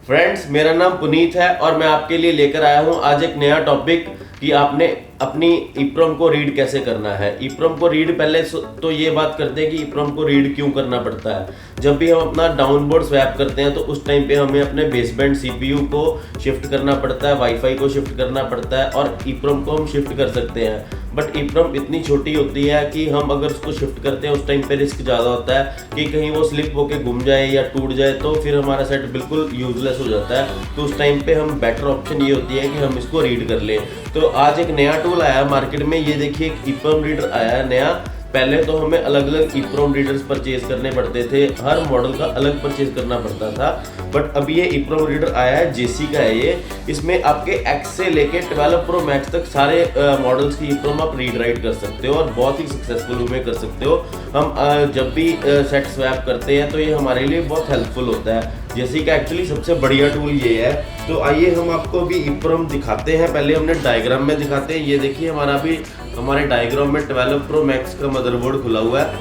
Friends मेरा नाम पुनीत है और मैं आपके लिए लेकर आया हूं आज एक नया टॉपिक कि आपने अपनी ईप्रोम को रीड कैसे करना है। ईप्रोम को रीड पहले तो ये बात करते हैं कि ईप्रोम को रीड क्यों करना पड़ता है। जब भी हम अपना डाउनबोर्ड स्वैप करते हैं तो उस टाइम पे हमें अपने बेसबैंड सीपीयू को शिफ्ट करना पड़ता है, वाईफाई को शिफ्ट करना पड़ता है और ईप्रोम को हम शिफ्ट कर सकते हैं। बट ईप्रोम इतनी छोटी होती है कि हम अगर उसको शिफ्ट करते हैं उस टाइम पे रिस्क ज़्यादा होता है कि कहीं वो स्लिप होके घूम जाए या टूट जाए, तो फिर हमारा सेट बिल्कुल यूजलेस हो जाता है। तो उस टाइम पे हम बेटर ऑप्शन ये होती है कि हम इसको रीड कर लें। तो आज एक नया टूल आया मार्केट में, ये देखिए एक ईप्रोम रीडर आया है नया। पहले तो हमें अलग अलग ईप्रोम रीडर्स परचेज करने पड़ते थे, हर मॉडल का अलग परचेज करना पड़ता था। बट अभी ये ईप्रोम रीडर आया है, जेसी का है ये। इसमें आपके एक्स से लेके 12 प्रो मैक्स तक सारे मॉडल्स की ईप्रोम आप रीड राइट कर सकते हो और बहुत ही सक्सेसफुल में कर सकते हो। हम जब भी सेट स्वैप करते हैं तो ये हमारे लिए बहुत हेल्पफुल होता है। जेसी का एक्चुअली सबसे बढ़िया टूल ये है। तो आइए हम आपको अभी ईप्रोम दिखाते हैं। पहले हमने डायग्राम में दिखाते हैं। ये देखिए हमारा भी हमारे डायग्राम में 12 प्रो मैक्स का मदरबोर्ड खुला हुआ है।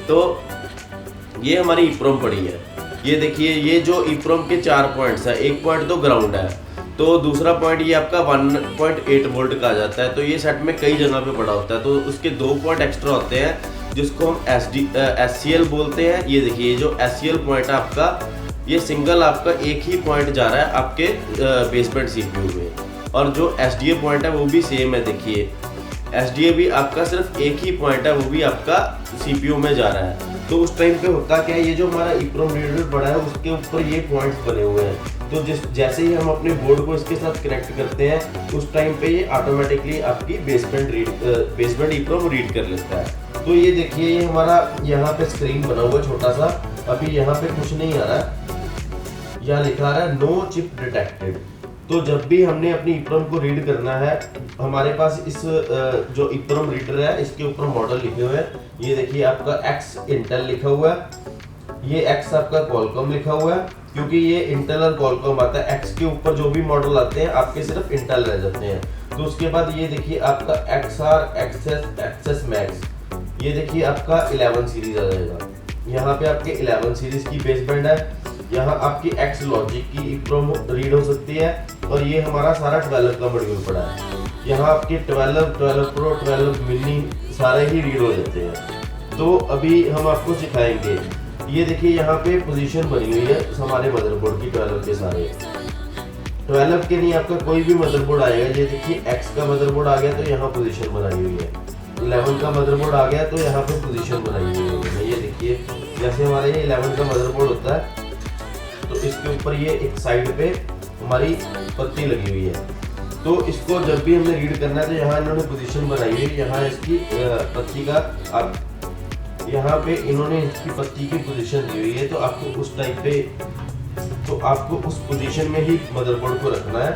तो ये हमारी ईप्रोम पड़ी है। ये देखिए ये जो ईप्रोम के 4 पॉइंट्स है, एक पॉइंट तो ग्राउंड है, तो दूसरा पॉइंट ये आपका 1.8 वोल्ट का आ जाता है। तो ये सेट में कई जगह पे पड़ा होता है, तो उसके 2 पॉइंट एक्स्ट्रा होते हैं जिसको हम SCL बोलते हैं। ये देखिए जो SCL पॉइंट है आपका, ये सिंगल आपका एक ही पॉइंट जा रहा है आपके बेसबैंड सीपीयू में, और जो SDA पॉइंट है वो भी सेम है। देखिए SDA भी आपका सिर्फ एक ही पॉइंट है, वो भी आपका सीपीयू में जा रहा है। तो उस टाइम पे होता क्या है, ये जो हमारा ईप्रोम रीडर पड़ा है उसके ऊपर ये पॉइंट्स बने हुए हैं। तो जैसे ही हम अपने बोर्ड को इसके साथ कनेक्ट करते हैं उस टाइम पे ये ऑटोमेटिकली आपकी बेसबैंड ईप्रोम रीड कर लेता है। तो ये देखिए ये हमारा यहाँ पे स्क्रीन बना हुआ छोटा सा, अभी यहाँ पे कुछ नहीं आ रहा है, यहाँ लिखा आ रहा है नो चिप डिटेक्टेड। तो जब भी हमने अपनी ईप्रोम को रीड करना है, हमारे पास इस जो ईप्रोम रीडर है इसके ऊपर मॉडल लिखे हुए हैं। ये देखिए आपका X इंटेल लिखा हुआ है, ये X आपका क्वालकॉम लिखा हुआ है, क्योंकि ये इंटेल और क्वालकॉम आता है। X के ऊपर जो भी मॉडल आते हैं आपके सिर्फ इंटेल रह जाते हैं। तो उसके बाद ये देखिए आपका XR एक्सेस मैक्स, ये देखिए आपका 11 सीरीज आ जाएगा। यहाँ पे आपके 11 सीरीज की बेसबैंड है। यहाँ आपकी X लॉजिक की ईप्रोम रीड हो सकती है, और ये हमारा सारा 12 का मॉड्यूल पड़ा है। यहाँ आपके 12 प्रो 12 मिनी सारे ही रीड हो जाते हैं। तो अभी हम आपको सिखाएंगे। ये देखिए यहाँ पे पोजीशन बनी हुई है हमारे मदरबोर्ड की 12 के सारे। 12 के नहीं आपका कोई भी मदरबोर्ड आएगा। ये देखिए X का मदरबोर्ड आ गया तो यहाँ पोजीशन बनाई हुई है, 11 का मदरबोर्ड आ गया तो यहाँ पे पोजीशन बनाई हुई है। ये देखिए जैसे हमारा ये 11 का मदरबोर्ड होता है तो इसके ऊपर ये एक साइड पे हमारी पत्ती लगी हुई है। तो इसको जब भी हमने रीड करना है तो यहाँ इन्होंने पोजीशन बनाई हुई है। यहाँ इसकी पत्ती का अब यहाँ पे इन्होंने इसकी पत्ती की पोजीशन दी हुई है। तो आपको उस टाइप पे, तो आपको उस पोजीशन में ही मदरबोर्ड को रखना है।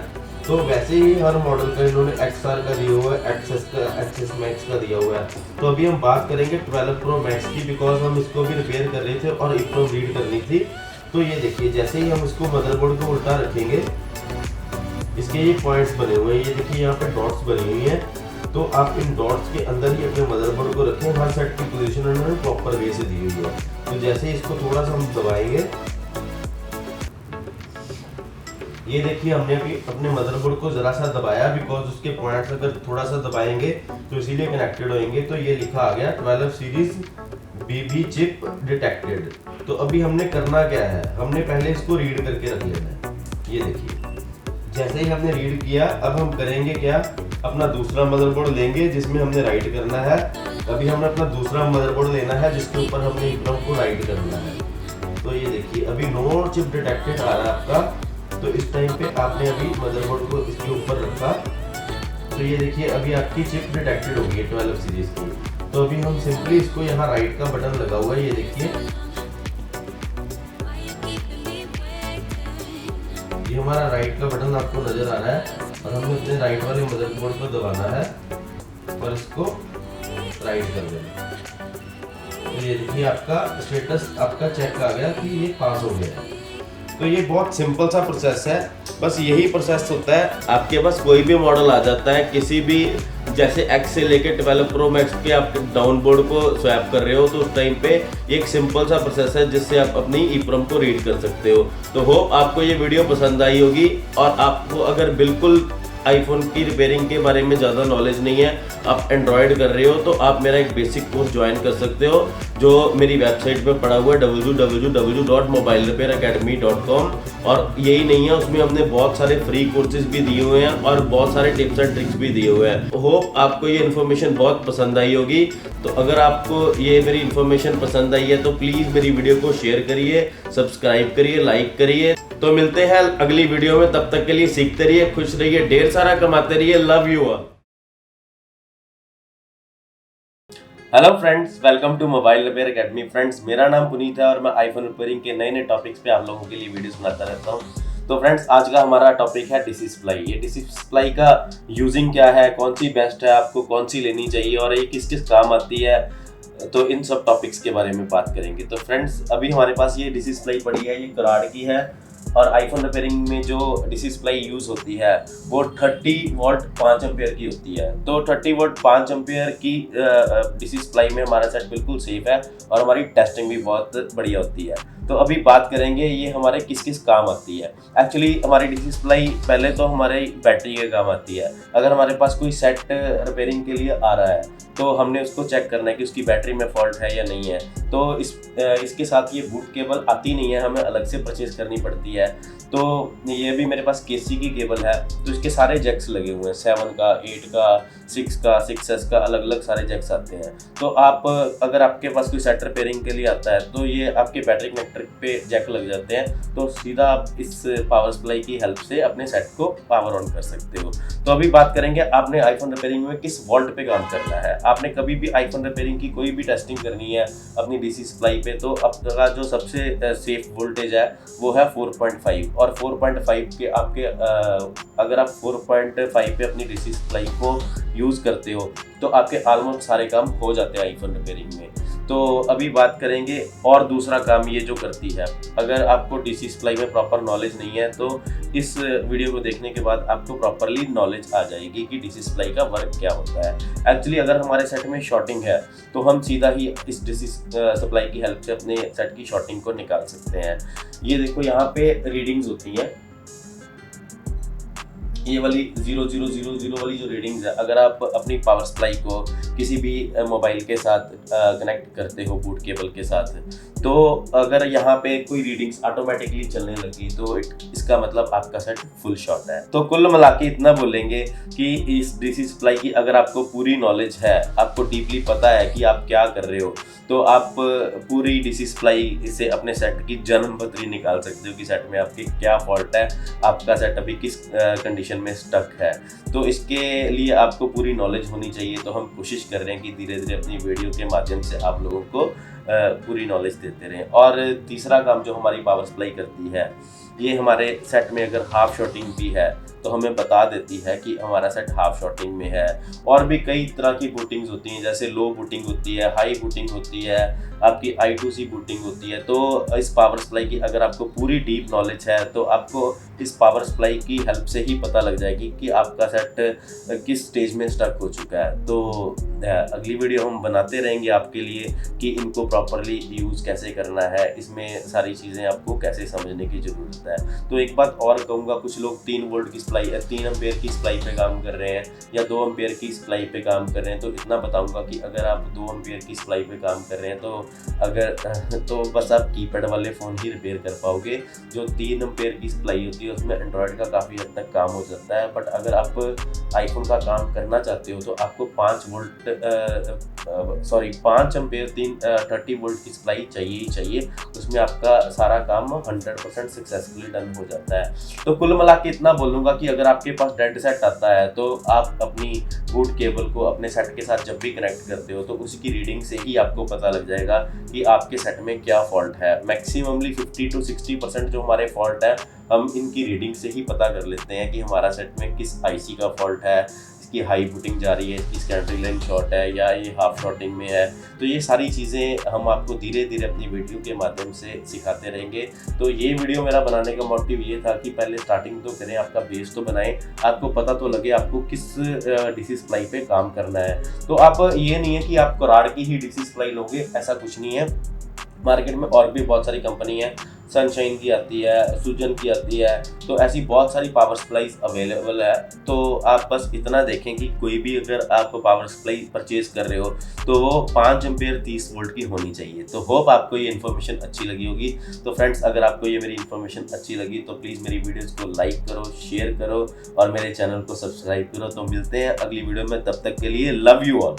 तो वैसे ही हर मॉडल का इन्होंने XR का दिया हुआ है, एक्सेस मैक्स का दिया हुआ है। तो अभी हम बात करेंगे 12 प्रो मैक्स की, बिकॉज हम इसको भी रिपेयर कर रहे थे और EEPROM रीड करनी थी। तो ये देखिए, जैसे ही हम इसको मदरबोर्ड को उल्टा रखेंगे, इसके ये पॉइंट्स बने हुए हैं, ये देखिए यहाँ पे डॉट्स बनी हुई हैं। तो आप इन डॉट्स के अंदर ही अपने मदरबोर्ड को रखें। हर सेट की पोजीशन उन्होंने प्रॉपर वे से दी हुई है। तो जैसे ही इसको थोड़ा सा हम दबाएंगे, ये देखिए हमने अभी अपने मदरबोर्ड को जरा सा दबाया, बिकॉज उसके पॉइंट्स अगर थोड़ा सा दबाएंगे तो इसीलिए कनेक्टेड होंगे। तो ये लिखा आ गया 12 सीरीज BB चिप डिटेक्टेड। तो अभी हमने करना क्या है, हमने पहले इसको रीड करके रख लेना है। ये देखिए, जैसे ही हमने रीड किया, अब हम करेंगे क्या, अपना दूसरा मदरबोर्ड लेंगे जिसमें हमने राइट करना है। अभी हमने अपना दूसरा मदरबोर्ड लेना है जिसके ऊपर हमने EEPROM को राइट करना है। तो ये देखिए, अभी नो चिप डिटेक्टेड आ रहा है आपका। तो इस टाइम पे आपने अभी मदरबोर्ड को इसके ऊपर रखा। तो ये देखिए, अभी आपकी चिप डिटेक्टेड होगी 12 सीरीज की। तो अभी हम सिंपली इसको यहाँ राइट का बटन लगा हुआ है, ये देखिए, ये हमारा राइट का बटन आपको नजर आ रहा है और हमें अपने राइट वाले मदरबोर्ड को दबाना है और इसको राइट कर देना। तो ये देखिए, आपका स्टेटस आपका चेक आ गया कि ये पास हो गया है। तो ये बहुत सिंपल सा प्रोसेस है, बस यही प्रोसेस होता है। आपके पास कोई भी मॉडल आ जाता है, किसी भी, जैसे X से लेके 12 प्रो मैक्स के आप डाउनबोर्ड को स्वैप कर रहे हो, तो उस टाइम पे एक सिंपल सा प्रोसेस है जिससे आप अपनी EEPROM को रीड कर सकते हो। तो होप आपको ये वीडियो पसंद आई होगी। और आपको अगर बिल्कुल आईफोन की रिपेयरिंग के बारे में ज़्यादा नॉलेज नहीं है, आप एंड्रॉयड कर रहे हो, तो आप मेरा एक बेसिक कोर्स ज्वाइन कर सकते हो जो मेरी वेबसाइट पे पड़ा हुआ है www.mobilerepairecademy.com। और यही नहीं है, उसमें हमने बहुत सारे फ्री कोर्सेज भी दिए हुए हैं और बहुत सारे टिप्स एंड ट्रिक्स भी दिए हुए हैं। होप आपको ये इन्फॉर्मेशन बहुत पसंद आई होगी। तो अगर आपको ये मेरी इन्फॉर्मेशन पसंद आई है तो प्लीज़ मेरी वीडियो को शेयर करिए, सब्सक्राइब करिए, लाइक करिए। तो मिलते हैं अगली वीडियो में, तब तक के लिए सीखते रहिए, खुश रहिए, ढेर सारा कमाते रहिए। Love you all. Hello friends, welcome to mobile repair academy. Friends, मेरा नाम पुनीत है और मैं आईफोन रिपेयरिंग के नए नए टॉपिक्स पे आप लोगों के लिए वीडियोस बनाता रहता हूँ। तो फ्रेंड्स, आज का हमारा टॉपिक है डीसी सप्लाई। ये डीसी सप्लाई का यूजिंग क्या है, कौन सी बेस्ट है, आपको कौन सी लेनी चाहिए और ये किस किस काम आती है, तो इन सब टॉपिक्स के बारे में बात करेंगे। तो फ्रेंड्स, अभी हमारे पास ये डीसी सप्लाई पड़ी है, ये कराड़ की है। और आईफोन रिपेयरिंग में जो डीसी सप्लाई यूज़ होती है वो 30 वोल्ट 5 एम्पियर की होती है। तो 30 वोल्ट 5 एम्पियर की डीसी सप्लाई में हमारा सेट बिल्कुल सेफ है और हमारी टेस्टिंग भी बहुत बढ़िया होती है। तो अभी बात करेंगे ये हमारे किस किस काम आती है। एक्चुअली हमारी डीसी सप्लाई पहले तो हमारी बैटरी के काम आती है। अगर हमारे पास कोई सेट रिपेयरिंग के लिए आ रहा है तो हमने उसको चेक करना है कि उसकी बैटरी में फॉल्ट है या नहीं है। तो इसके साथ ये बूट केबल आती नहीं है, हमें अलग से परचेज करनी पड़ती है। तो ये भी मेरे पास केसी की केबल है, तो इसके सारे जैक्स लगे हुए हैं, 7 का, 8 का, 6 का, 6S का, अलग अलग सारे जैक्स आते हैं। तो आप अगर आपके पास कोई सेट रिपेयरिंग के लिए आता है तो ये आपके बैटरी कनेक्टर पे जैक लग जाते हैं, तो सीधा आप इस पावर सप्लाई की हेल्प से अपने सेट को पावर ऑन कर सकते हो। तो अभी बात करेंगे आपने आईफोन रिपेयरिंग में किस वोल्ट पे काम करना है। आपने कभी भी आईफोन रिपेयरिंग की कोई भी टेस्टिंग करनी है अपनी डीसी सप्लाई पे, तो अब का जो सबसे सेफ वोल्टेज है वो है 4.5। और 4.5 के आपके अगर आप 4.5 पे अपनी डीसी सप्लाई को यूज़ करते हो तो आपके ऑलमोस्ट सारे काम हो जाते हैं आईफोन रिपेयरिंग में। तो अभी बात करेंगे और दूसरा काम ये जो करती है। अगर आपको डीसी सप्लाई में प्रॉपर नॉलेज नहीं है तो इस वीडियो को देखने के बाद आपको प्रॉपरली नॉलेज आ जाएगी कि डीसी सप्लाई का वर्क क्या होता है। एक्चुअली अगर हमारे सेट में शॉर्टिंग है तो हम सीधा ही इस डीसी सप्लाई की हेल्प से अपने सेट की शॉर्टिंग को निकाल सकते हैं। ये देखो, यहाँ पे रीडिंग्स होती हैं, ये वाली 0000 वाली जो रीडिंग्स है, अगर आप अपनी पावर सप्लाई को किसी भी मोबाइल के साथ कनेक्ट करते हो बूट केबल के साथ, तो अगर यहाँ पे कोई रीडिंग्स ऑटोमेटिकली चलने लगी तो इसका मतलब आपका सेट फुल शॉट है। तो कुल मिला के इतना बोलेंगे कि इस डीसी सप्लाई की अगर आपको पूरी नॉलेज है, आपको डीपली पता है कि आप क्या कर रहे हो, तो आप पूरी डीसी सप्लाई से अपने सेट की जन्म पत्री निकाल सकते हो कि सेट में आपकी क्या फॉल्ट है, आपका सेट अभी किस कंडीशन में स्टक है। तो इसके लिए आपको पूरी नॉलेज होनी चाहिए। तो हम कोशिश कर रहे हैं कि धीरे धीरे अपनी वीडियो के माध्यम से आप लोगों को पूरी नॉलेज देते रहें। और तीसरा काम जो हमारी पावर सप्लाई करती है ये हमारे सेट में अगर हाफ शॉटिंग भी है तो हमें बता देती है कि हमारा सेट हाफ शॉटिंग में है। और भी कई तरह की बूटिंग्स होती हैं, जैसे लो बूटिंग होती है, हाई बूटिंग होती है, आपकी I2C बूटिंग होती है। तो इस पावर सप्लाई की अगर आपको पूरी डीप नॉलेज है तो आपको इस पावर सप्लाई की हेल्प से ही पता लग जाएगी कि आपका सेट किस स्टेज में स्टक हो चुका है। तो अगली वीडियो हम बनाते रहेंगे आपके लिए कि इनको प्रॉपरली यूज़ कैसे करना है, इसमें सारी चीज़ें आपको कैसे समझने की ज़रूरत है। तो एक बात और कहूँगा, कुछ लोग 3 वोल्ट की सप्लाई 3 एम्पेयर की सप्लाई पे काम कर रहे हैं या 2 एम्पेयर की सप्लाई पे काम कर रहे हैं। तो इतना बताऊँगा कि अगर आप 2 एम्पेयर की सप्लाई पे काम कर रहे हैं तो बस आप कीपैड वाले फ़ोन ही रिपेयर कर पाओगे। जो 3 एम्पेयर की सप्लाई होती है उसमें एंड्रॉयड का काफ़ी हद तक काम हो जाता है। बट अगर आप आईफोन का काम करना चाहते हो तो आपको 5 एम्पेयर 30 वोल्ट की सप्लाई चाहिए ही चाहिए। उसमें आपका सारा काम 100% सक्सेसफुली डन हो जाता है। तो कुल मिला के इतना बोलूँगा कि अगर आपके पास डेड सेट आता है तो आप अपनी बूट केबल को अपने सेट के साथ जब भी कनेक्ट करते हो तो उसकी रीडिंग से ही आपको पता लग जाएगा कि आपके सेट में क्या फॉल्ट है। मैक्सिममली 50 to 60% जो हमारे फॉल्ट है हम इनकी रीडिंग से ही पता कर लेते हैं कि हमारा सेट में किस आईसी का फॉल्ट है, इसकी हाई बूटिंग जा रही है, इसकी सेकेंडरी लाइन शॉर्ट है या ये हाफ शॉटिंग में है। तो ये सारी चीज़ें हम आपको धीरे धीरे अपनी वीडियो के माध्यम से सिखाते रहेंगे। तो ये वीडियो मेरा बनाने का मोटिव ये था कि पहले स्टार्टिंग तो करें, आपका बेस तो बनाएं, आपको पता तो लगे आपको किस डीसी सप्लाई पे काम करना है। तो आप ये नहीं है कि आप कराड़ की ही डीसी सप्लाई लोगे, ऐसा कुछ नहीं है। मार्केट में और भी बहुत सारी कंपनी है, सनशाइन की आती है, सुजन की आती है, तो ऐसी बहुत सारी पावर सप्लाईज अवेलेबल है। तो आप बस इतना देखें कि कोई भी अगर आप पावर सप्लाई परचेज कर रहे हो तो वो 5 एम्पेयर 30 वोल्ट की होनी चाहिए। तो होप आपको ये इन्फॉर्मेशन अच्छी लगी होगी। तो फ्रेंड्स, अगर आपको ये मेरी इन्फॉर्मेशन अच्छी लगी तो प्लीज़ मेरी वीडियोज़ को लाइक करो, शेयर करो और मेरे चैनल को सब्सक्राइब करो। तो मिलते हैं अगली वीडियो में, तब तक के लिए लव यू ऑल।